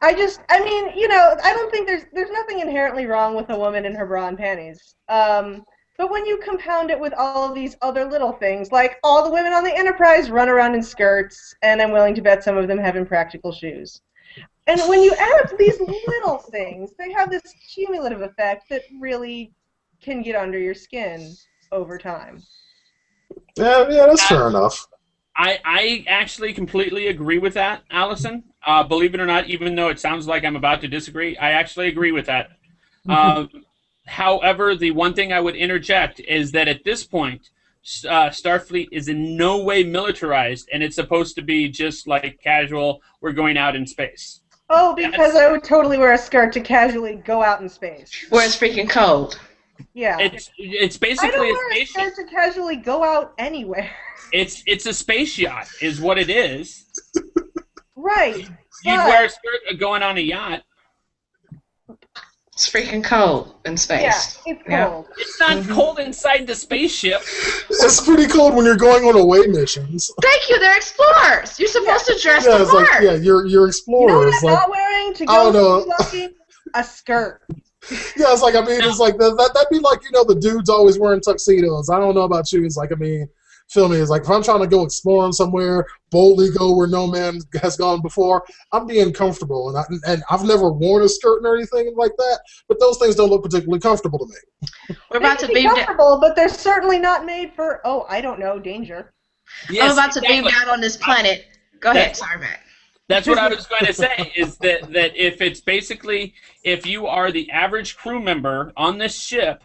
I mean, I don't think there's nothing inherently wrong with a woman in her bra and panties. But when you compound it with all of these other little things, like all the women on the Enterprise run around in skirts, and I'm willing to bet some of them have impractical shoes. And when you add up these little things, they have this cumulative effect that really can get under your skin over time. Yeah, that's fair enough. I actually completely agree with that, Allison. Believe it or not, even though it sounds like I'm about to disagree, I actually agree with that. However, the one thing I would interject is that at this point, Starfleet is in no way militarized, and it's supposed to be just like casual, we're going out in space. Oh, because I would totally wear a skirt to casually go out in space. Where it's freaking cold. Yeah. It's basically I don't a wear a space yacht. skirt to casually go out anywhere. It's a space yacht, is what it is. Right. You'd wear a skirt going on a yacht. It's freaking cold in space. Yeah, it's cold. It's not cold inside the spaceship. It's pretty cold when you're going on away missions. Thank you, they're explorers. You're supposed to dress the It's part. like, you're You know explorers. what I'm not wearing to go walking? A skirt. Yeah, it's like, I mean, it's like, that'd be like, the dudes always wearing tuxedos. I don't know about you. It's like, I mean, feel me? It's like, if I'm trying to go exploring somewhere, boldly go where no man has gone before, I'm being comfortable. And I've never worn a skirt or anything like that, but those things don't look particularly comfortable to me. We're about to beam comfortable, but they're certainly not made for, I don't know, danger. Yes, I'm about to beam down on this planet. Go ahead, sorry, Matt. That's what I was going to say, is that if it's basically, if you are the average crew member on this ship,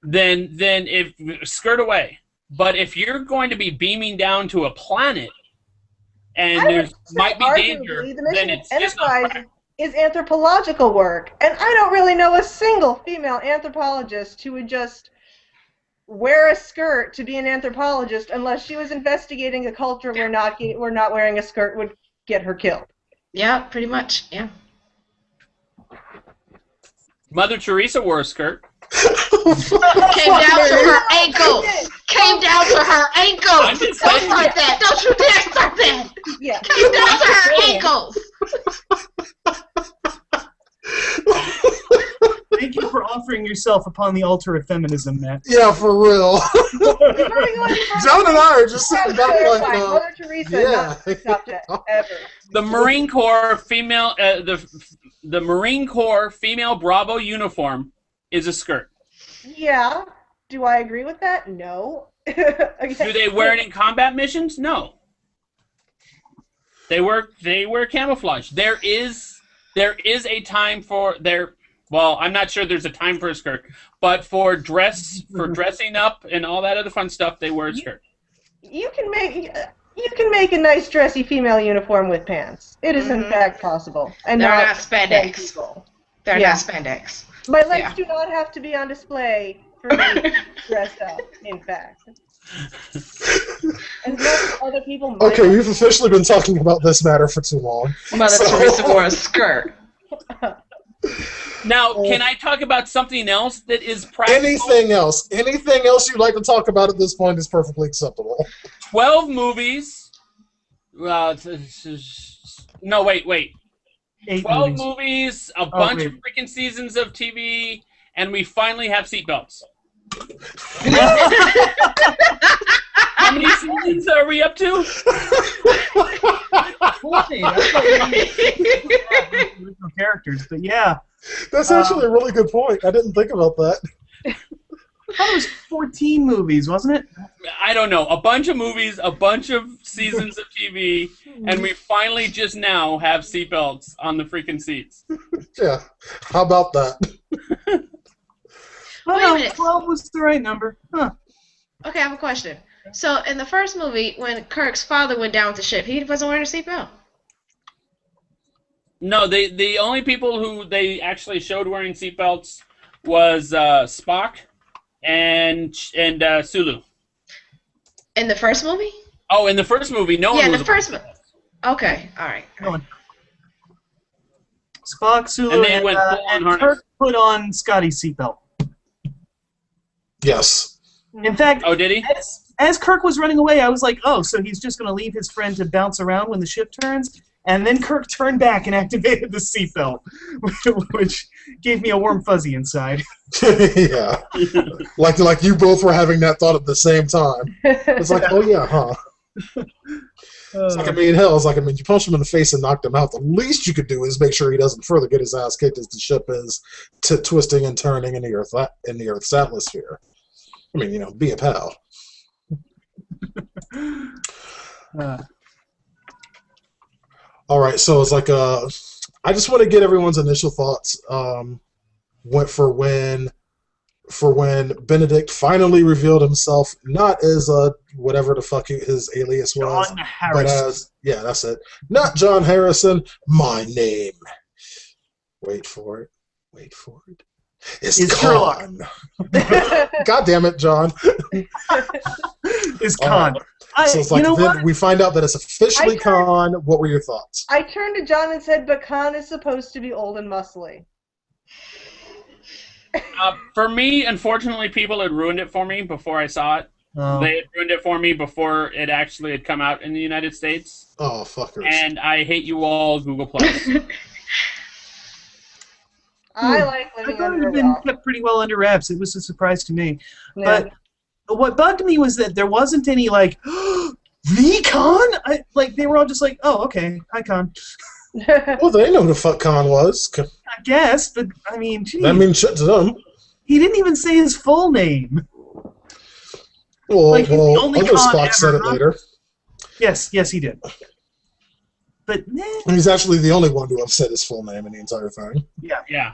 then if skirt away. But if you're going to be beaming down to a planet, and there might be danger, then it's just not Enterprise is anthropological work, and I don't really know a single female anthropologist who would just wear a skirt to be an anthropologist unless she was investigating a culture where not wearing a skirt would get her killed. Yeah, pretty much. Yeah. Mother Teresa wore a skirt. Came down to her ankles. Came down to her ankles. Don't start that. Don't you dare start that. Yeah. Came down to her ankles. Thank you for offering yourself upon the altar of feminism, Matt. Yeah, for real. John and I are just sitting back like, Mother Teresa, not subject, ever. The Marine Corps female, the Marine Corps female Bravo uniform is a skirt. Yeah. Do I agree with that? No. Do they wear it in combat missions? No. They wear camouflage. There is a time for their. Well, I'm not sure there's a time for a skirt, but for dressing up and all that other fun stuff, they wear a skirt. You can make a nice dressy female uniform with pants. It is in fact possible, and they're not spandex. They're not spandex. My legs do not have to be on display for me dressed up. In fact, and most other people. Okay, we've officially been talking about this matter for too long. Mother Teresa wore a skirt. Now, can I talk about something else that is practical? Anything else you'd like to talk about at this point is perfectly acceptable. 12 movies. No, wait. 12 movies, a bunch of freaking seasons of TV, and we finally have seatbelts. How many seasons scenes are we up to? Original characters, but yeah. That's actually a really good point. I didn't think about that. I thought it was 14 movies, wasn't it? I don't know. A bunch of movies, a bunch of seasons of TV, and we finally just now have seatbelts on the freaking seats. Yeah. How about that? Wait a Well, minute. 12 was the right number. Huh. Okay, I have a question. So, in the first movie, when Kirk's father went down with the ship, he wasn't wearing a seatbelt. No, the only people who they actually showed wearing seatbelts was Spock and Sulu. In the first movie? Oh, in the first movie, no one Yeah, was. the first movie. Okay, all right. Go on. Spock, Sulu, And they went full on and harness. Kirk put on Scotty's seatbelt. Yes. In fact, Oh, did he? as Kirk was running away, I was like, oh, so he's just going to leave his friend to bounce around when the ship turns? And then Kirk turned back and activated the seatbelt, which gave me a warm fuzzy inside. Yeah. Like you both were having that thought at the same time. It's like, oh yeah, huh? It's like, you punch him in the face and knocked him out. The least you could do is make sure he doesn't further get his ass kicked as the ship is twisting and turning in the Earth's atmosphere. I mean, be a pal. All right, so it's like I just want to get everyone's initial thoughts. For when Benedict finally revealed himself, not as whatever the fuck his alias was, Jon but Harrison. as that's it, not John Harrison. My name. Wait for it. It's Khan. God damn it, John. Is Khan. So it's like then we find out that it's officially Khan. What were your thoughts? I turned to John and said, but Khan is supposed to be old and muscly. For me, unfortunately, people had ruined it for me before I saw it. Oh. They had ruined it for me before it actually had come out in the United States. Oh, fuckers. And I hate you all, Google Plus. I like I living thought it under had a been rock. kept pretty well under wraps. It was a surprise to me. Yeah. But what bugged me was that there wasn't any, like, the Khan? They were all just like, oh, okay, hi, Khan. Well, they know who the fuck Khan was. I guess, but, I mean, geez. That means shit to them. He didn't even say his full name. Well, Like, he's the only other Khan Spock said ever, it huh? later. Yes, he did. But, And he's actually the only one to have said his full name in the entire thing. Yeah.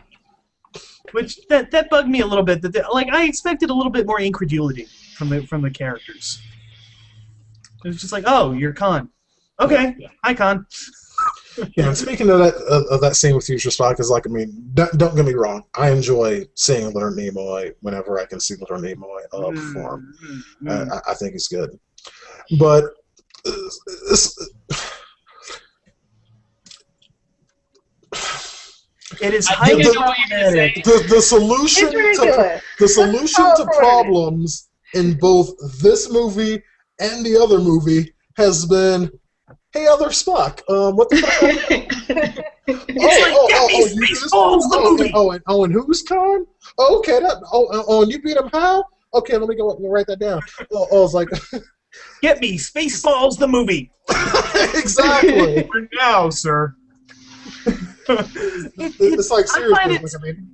which that bugged me a little bit. I expected a little bit more incredulity from the characters. It was just like, oh, you're Khan. Okay, hi, Khan. Yeah, and speaking of that scene with Future Spock, is like, I mean, don't get me wrong. I enjoy seeing Leonard Nimoy whenever I can see Leonard Nimoy perform. I think he's good. But It is I highly think I know what you're gonna say. problematic. the solution It's ridiculous. to problems in both this movie and the other movie has been, hey, other Spock, what the fuck? You do this? And who's Khan? Oh, okay, and you beat him how? Okay, let me go and write that down. It's like, Get me Spaceballs the movie. exactly. For now, sir. It's like, seriously, I find it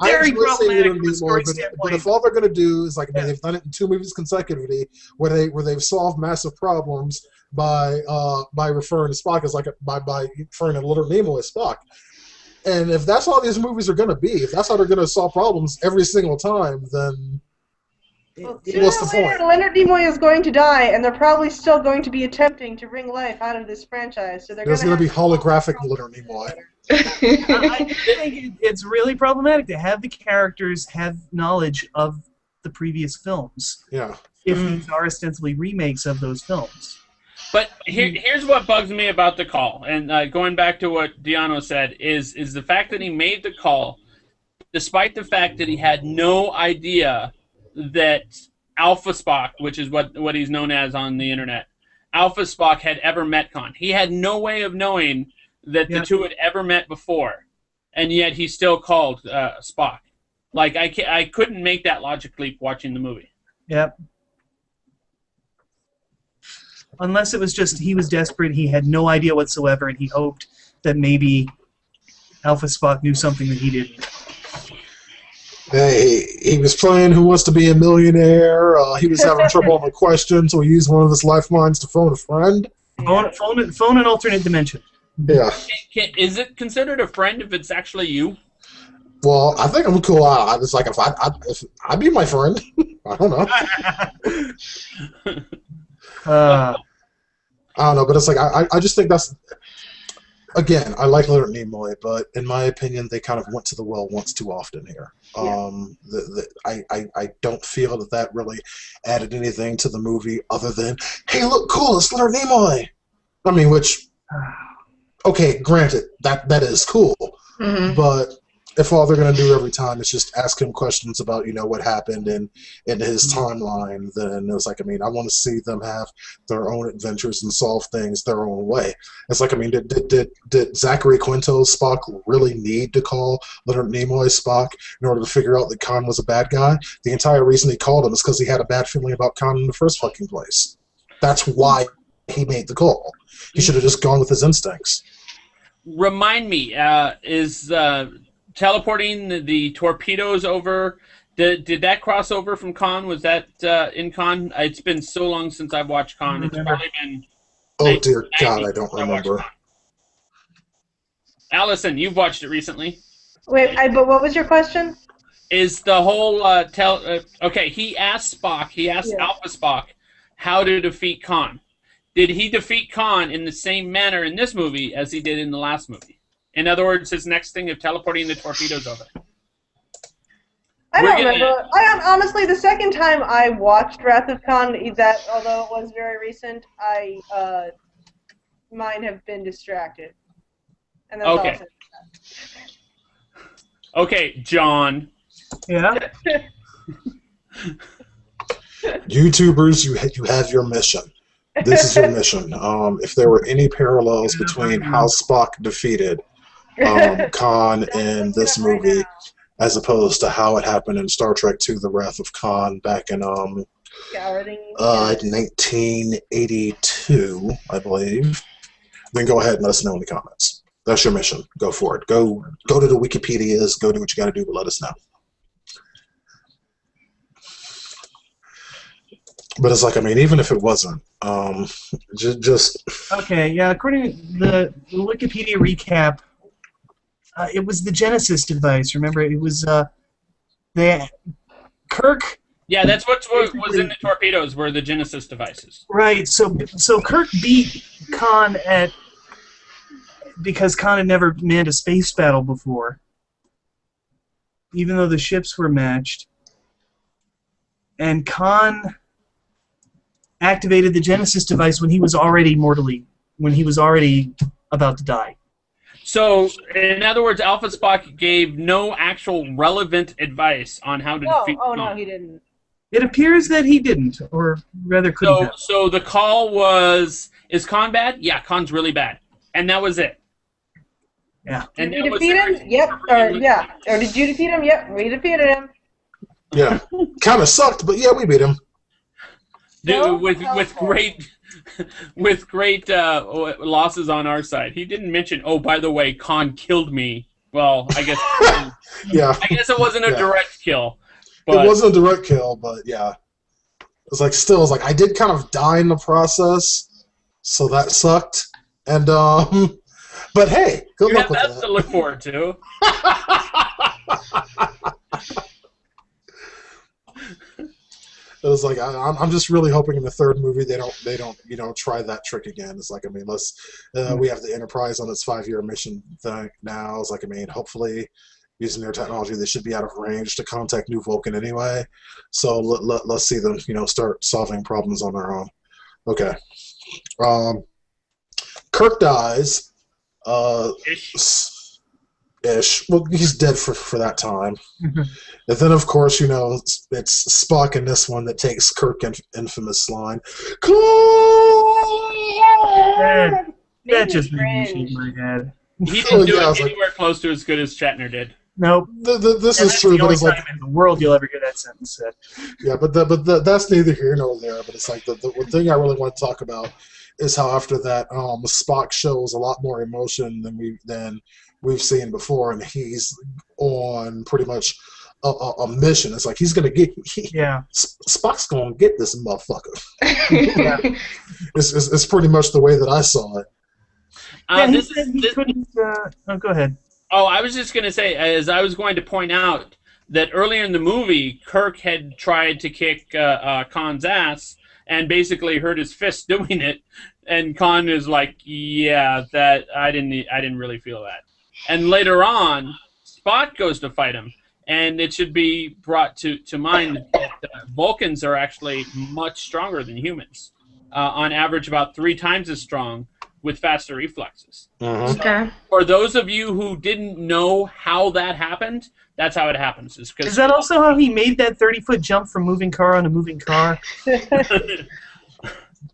very enjoy seeing problematic Leonard from a story Nimoy, but standpoint. if all they're going to do is, like, I mean, they've done it in 2 movies consecutively, where they've solved massive problems by referring to Spock as by referring to Leonard Nimoy as Spock. And if that's all these movies are going to be, if that's how they're going to solve problems every single time, then what's the point? Leonard Nimoy is going to die, and they're probably still going to be attempting to wring life out of this franchise. So There's going to be holographic Leonard Nimoy. I think it's really problematic to have the characters have knowledge of the previous films. Yeah. If these are ostensibly remakes of those films. But here's what bugs me about the call, and going back to what DeAno said, is the fact that he made the call, despite the fact that he had no idea that Alpha Spock, which is what he's known as on the internet, Alpha Spock had ever met Khan. He had no way of knowing that the two had ever met before, and yet he still called Spock. Like, I couldn't make that logic leap watching the movie. Yep. Unless it was just he was desperate, he had no idea whatsoever, and he hoped that maybe Alpha Spock knew something that he didn't. Hey, he was playing Who Wants to Be a Millionaire. He was having trouble on a question, so he used one of his lifelines to phone a friend. Phone an alternate dimension. Yeah. Is it considered a friend if it's actually you? Well, I think I'm cool. I was like, if I'd be my friend. I don't know. I don't know, but it's like I just think that's. Again, I like Leonard Nimoy, but in my opinion, they kind of went to the well once too often here. I don't feel that really added anything to the movie other than, hey, look, cool, it's Leonard Nimoy. I mean, which, okay, granted, that is cool, but if all they're going to do every time is just ask him questions about, what happened in his timeline, then it's like, I mean, I want to see them have their own adventures and solve things their own way. It's like, I mean, did Zachary Quinto's Spock really need to call Leonard Nimoy's Spock in order to figure out that Khan was a bad guy? The entire reason he called him is because he had a bad feeling about Khan in the first fucking place. That's why he made the call. He should have just gone with his instincts. Remind me, is teleporting the torpedoes over, did that cross over from Khan? Was that in Khan? It's been so long since I've watched Khan. It's probably been... Oh, dear God, I don't remember. Allison, you've watched it recently. Wait, but what was your question? Is the whole... okay, he asked Alpha Spock how to defeat Khan. Did he defeat Khan in the same manner in this movie as he did in the last movie? In other words, his next thing of teleporting the torpedoes over. I don't remember. Honestly, the second time I watched Wrath of Khan, that although it was very recent, mine have been distracted. And that's okay. Okay, John. Yeah. YouTubers, you have your mission. This is your mission. If there were any parallels between how Spock defeated Khan in this movie as opposed to how it happened in Star Trek II, The Wrath of Khan back in 1982, I believe, then go ahead and let us know in the comments. That's your mission. Go for it. Go to the Wikipedias, go do what you got to do, but let us know. But it's like, I mean, even if it wasn't, just... Okay, yeah, according to the Wikipedia recap, it was the Genesis device. Remember, it was Kirk. Yeah, that's what was in the torpedoes were the Genesis devices. Right. So Kirk beat Khan because Khan had never manned a space battle before, even though the ships were matched, and Khan activated the Genesis device when he was already about to die. So, in other words, Alpha Spock gave no actual relevant advice on how to defeat Khan. No, he didn't. It appears that he didn't, or rather couldn't have. So the call was, is Khan bad? Yeah, Khan's really bad. And that was it. Yeah. Did you defeat him? Yep. Or did you defeat him? Yep, we defeated him. Yeah. Kind of sucked, but yeah, we beat him. Dude, with great losses on our side. He didn't mention, oh, by the way, Khan killed me. Well, I guess yeah. I guess it wasn't a direct kill. But... It wasn't a direct kill, but yeah. It was like I did kind of die in the process, so that sucked. And but hey, good luck with that. You have that to look forward to. It was like I'm just really hoping in the third movie they don't try that trick again. It's like, I mean, we have the Enterprise on its 5-year mission thing now. It's like, I mean, hopefully using their technology they should be out of range to contact New Vulcan anyway. So let's see them start solving problems on their own. Okay. Kirk dies. Ish. Well, he's dead for that time. And then, of course, it's Spock in this one that takes Kirk's infamous line. That just made me shake my head. He didn't do it anywhere close to as good as Shatner did. Nope. This And is that's true, the but only it's like, time in the world you'll ever hear that sentence said. yeah, but that's neither here nor there. But it's like the one thing I really want to talk about is how after that, Spock shows a lot more emotion than we've seen before, and he's on pretty much a mission. It's like he's gonna get Spock's gonna get this motherfucker. It's pretty much the way that I saw it. He said he couldn't. Go ahead. Oh, I was just going to say, as I was going to point out, that earlier in the movie, Kirk had tried to kick Khan's ass and basically hurt his fist doing it, and Khan is like, "Yeah, that I didn't really feel that." And later on, Spock goes to fight him, and it should be brought to mind that Vulcans are actually much stronger than humans, on average about 3 times as strong, with faster reflexes. Okay. So for those of you who didn't know how that happened, that's how it happens. Is that also how he made that 30-foot jump from moving car on a moving car?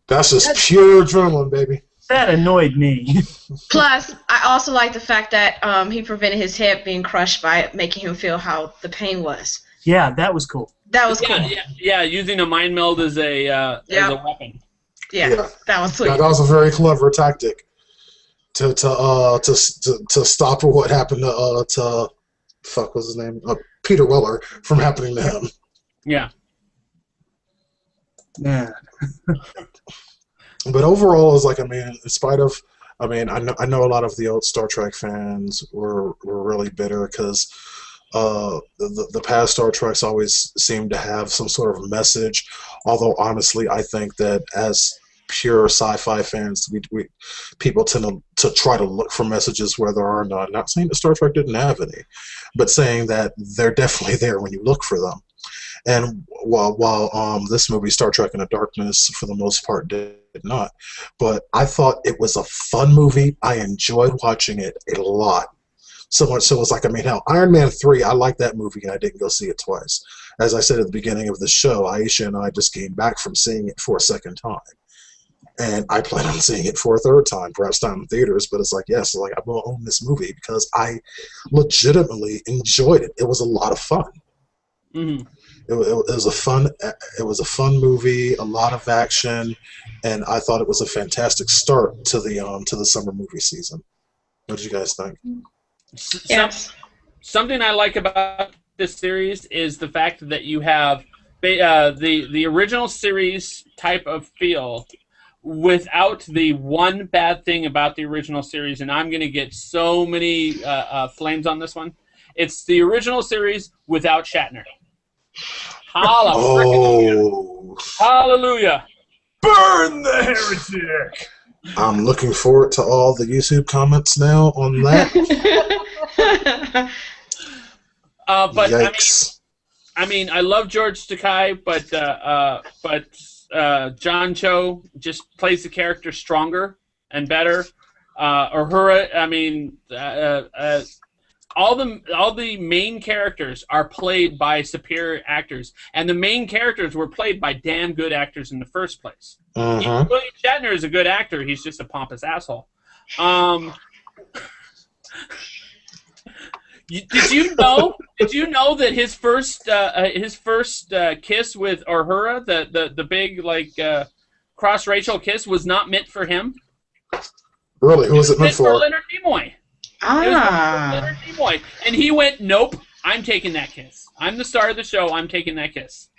That's just pure adrenaline, baby. That annoyed me. Plus, I also like the fact that he prevented his head being crushed by making him feel how the pain was. Yeah, that was cool. That was cool. Yeah, using a mind meld as a weapon. Yeah, that was sweet. Yeah, that was a very clever tactic to stop what happened to fuck was his name, Peter Weller, from happening to him. Yeah. Yeah. But overall, it's like, I mean, in spite of, I know a lot of the old Star Trek fans were really bitter because the past Star Treks always seemed to have some sort of message. Although honestly, I think that as pure sci-fi fans, people tend to try to look for messages where there are none. Not saying that Star Trek didn't have any, but saying that they're definitely there when you look for them. And while this movie, Star Trek Into Darkness, for the most part did not, but I thought it was a fun movie. I enjoyed watching it a lot. So much so it's like, I mean, hell, Iron Man 3, I liked that movie and I didn't go see it twice. As I said at the beginning of the show, Aisha and I just came back from seeing it for a second time. And I plan on seeing it for a third time, perhaps time in theaters, but it's like, yes, it's like I will own this movie because I legitimately enjoyed it. It was a lot of fun. Mm-hmm. It was a fun movie, a lot of action, and I thought it was a fantastic start to the summer movie season. What did you guys think? Yes. Something I like about this series is the fact that you have the original series type of feel without the one bad thing about the original series, and I'm going to get so many flames on this one. It's the original series without Shatner. Hallelujah. Burn the heretic! I'm looking forward to all the YouTube comments now on that. But Yikes. I mean, I love George Takei, but John Cho just plays the character stronger and better. Uhura, I mean, all the main characters are played by superior actors, and the main characters were played by damn good actors in the first place. Uh-huh. William Shatner is a good actor; he's just a pompous asshole. Did you know that his first kiss with Uhura, the big cross-racial kiss, was not meant for him? Really, who was it meant for? Leonard Nimoy. It was Leonard Nimoy, and he went, "Nope, I'm taking that kiss. I'm the star of the show. I'm taking that kiss."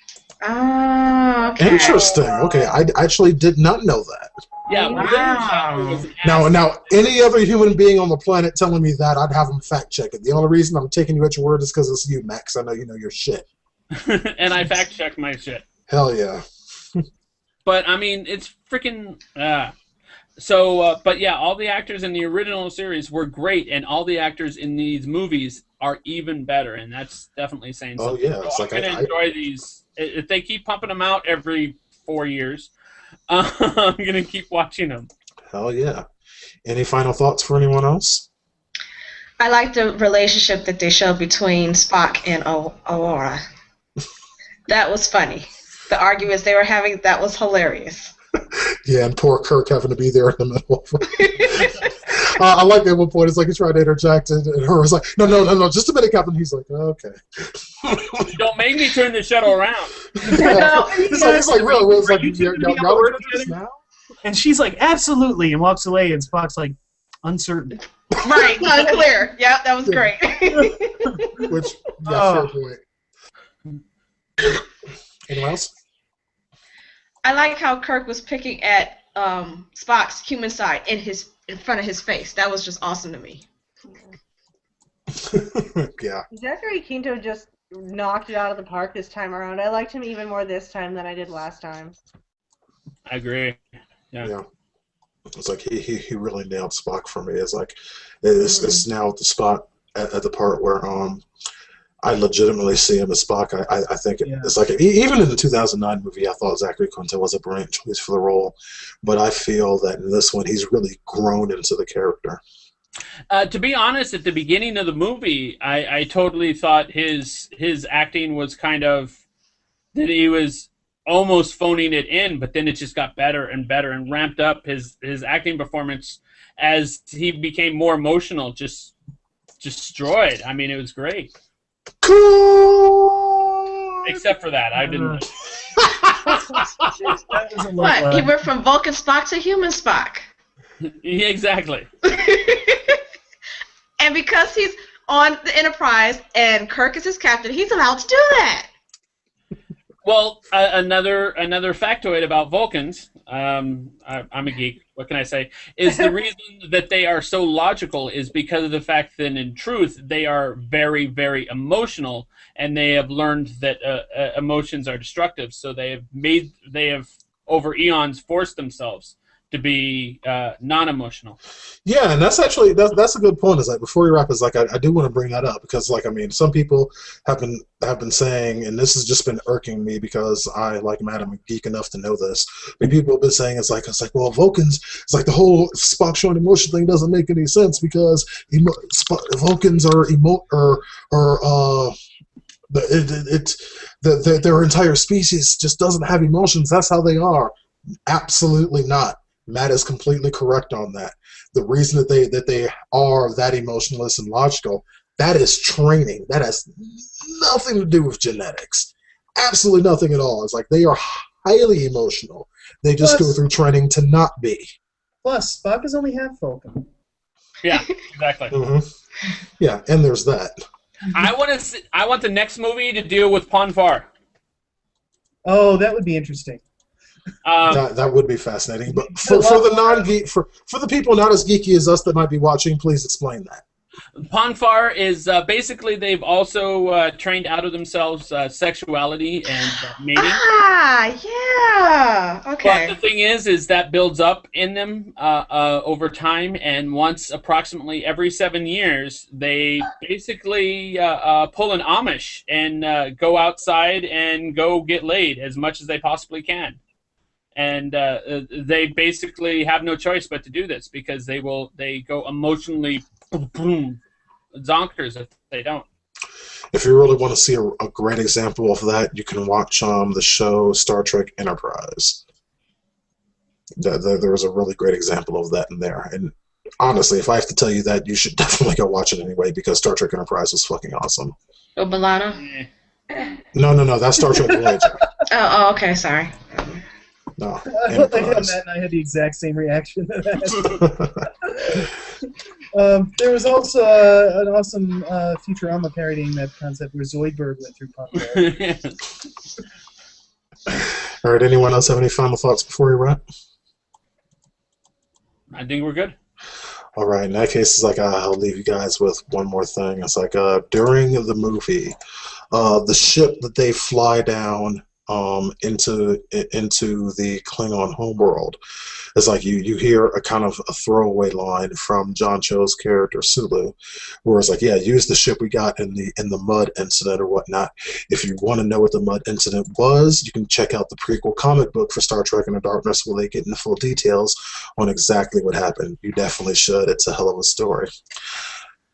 Okay. Interesting. Okay, I actually did not know that. Yeah. Wow. Now, any other human being on the planet telling me that, I'd have them fact check it. The only reason I'm taking you at your word is because it's you, Max. I know you know your shit. And I fact check my shit. Hell yeah. But I mean, it's freaking. But yeah, all the actors in the original series were great, and all the actors in these movies are even better, and that's definitely saying something. Oh yeah, so I'm gonna enjoy these. If they keep pumping them out every 4 years, I'm gonna keep watching them. Hell yeah. Any final thoughts for anyone else? I like the relationship that they showed between Spock and Aurora. That was funny. The arguments they were having, that was hilarious. Yeah, and poor Kirk having to be there in the middle of it. I like that one point. It's like he's trying to interject, and her is like, no, just a minute, Captain. He's like, okay. Don't make me turn the shuttle around. It's like really, it's like, y'all ready to do this now? And she's like, absolutely, and walks away, and Spock's like, uncertain. Right, unclear. Yeah, that was great. Which, fair point. Anyone else? I like how Kirk was picking at Spock's human side in front of his face. That was just awesome to me. Yeah. Zachary Quinto just knocked it out of the park this time around. I liked him even more this time than I did last time. I agree. Yeah. It's like he really nailed Spock for me. It's like it's now at the spot at the part where I legitimately see him as Spock. I think it's like even in the 2009 movie, I thought Zachary Quinto was a brilliant choice for the role, but I feel that in this one he's really grown into the character. To be honest, at the beginning of the movie, I totally thought his acting was kind of that he was almost phoning it in, but then it just got better and better and ramped up his acting performance as he became more emotional. Just destroyed. I mean, it was great. Cool. Except for that, I didn't. What? He went from Vulcan Spock to human Spock. Yeah, exactly. And because he's on the Enterprise and Kirk is his captain, he's allowed to do that. Well, another factoid about Vulcans, I'm a geek, what can I say, is the reason that they are so logical is because of the fact that in truth they are very, very emotional, and they have learned that emotions are destructive, so they have over eons forced themselves to be non-emotional. Yeah, and that's actually that's a good point. Is like before we wrap, is like I do want to bring that up because like I mean some people have been saying, and this has just been irking me because I like Madam a geek enough to know this. But people have been saying it's like well Vulcans, it's like the whole Spock showing emotion thing doesn't make any sense because Vulcans are their entire species just doesn't have emotions. That's how they are. Absolutely not. Matt is completely correct on that. The reason that they are that emotionless and logical, that is training. That has nothing to do with genetics. Absolutely nothing at all. It's like they are highly emotional. They just go through training to not be. Plus, Spock is only half Vulcan. Yeah, exactly. Yeah, and there's that. I want the next movie to deal with Ponfar. Oh, that would be interesting. That would be fascinating. But for the non-geek, for the people not as geeky as us that might be watching, please explain that. Ponfar is basically they've also trained out of themselves sexuality and mating. Yeah. Okay. But the thing is that builds up in them over time, and once approximately every 7 years, they basically pull an Amish and go outside and go get laid as much as they possibly can. And they basically have no choice but to do this because they go emotionally boom zonkers if they don't. If you really want to see a great example of that, you can watch the show Star Trek Enterprise. There's a really great example of that in there. And honestly, if I have to tell you that, you should definitely go watch it anyway because Star Trek Enterprise was fucking awesome. Oh, Milano? No, that's Star Trek Voyager. Oh, okay, sorry. No, I looked at Matt and I had the exact same reaction to that. There was also an awesome Futurama parodying that concept where Zoidberg went through Ponfar. All right, anyone else have any final thoughts before we wrap? I think we're good. All right, in that case, it's like I'll leave you guys with one more thing. It's like during the movie, the ship that they fly down into the Klingon homeworld. It's like you hear a kind of a throwaway line from John Cho's character Sulu, where it's like, yeah, use the ship we got in the mud incident or whatnot. If you want to know what the mud incident was, you can check out the prequel comic book for Star Trek Into Darkness where they get into full details on exactly what happened. You definitely should. It's a hell of a story.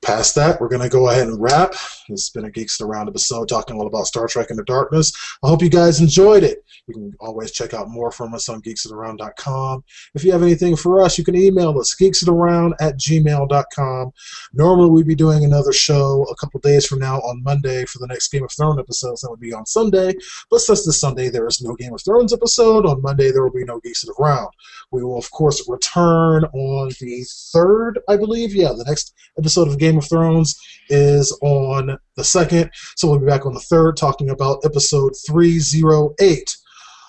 Past that, we're going to go ahead and wrap. It's been a Geeks Around episode talking all about Star Trek Into Darkness. I hope you guys enjoyed it. You can always check out more from us on geeksitaround.com. If you have anything for us, you can email us, geeksitaround@gmail.com. Normally, we'd be doing another show a couple days from now on Monday for the next Game of Thrones episodes. That would be on Sunday. But since this Sunday there is no Game of Thrones episode, on Monday there will be no Geeks Around. We will, of course, return on the 3rd, I believe. Yeah, the next episode of Game of Thrones is on the 2nd. So we'll be back on the 3rd talking about episode 308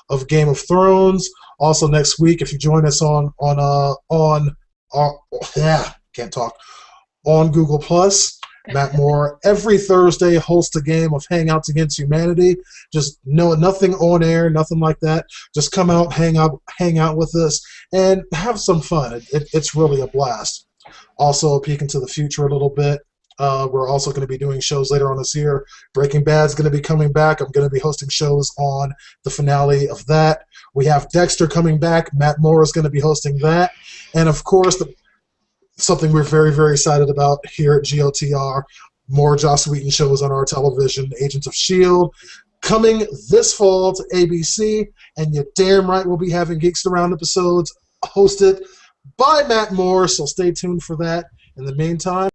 of Game of Thrones. Also next week, if you join us on Google Plus, Matt Moore every Thursday hosts a game of Hangouts Against Humanity. Just nothing on air, nothing like that. Just come out, hang out with us, and have some fun. It's really a blast. Also, a peek into the future a little bit. We're also going to be doing shows later on this year. Breaking Bad's going to be coming back. I'm going to be hosting shows on the finale of that. We have Dexter coming back. Matt Moore is going to be hosting that. And, of course, something we're very, very excited about here at GOTR, more Joss Whedon shows on our television, Agents of S.H.I.E.L.D., coming this fall to ABC. And you're damn right we'll be having Geeks Around episodes hosted by Matt Moore, so stay tuned for that. In the meantime,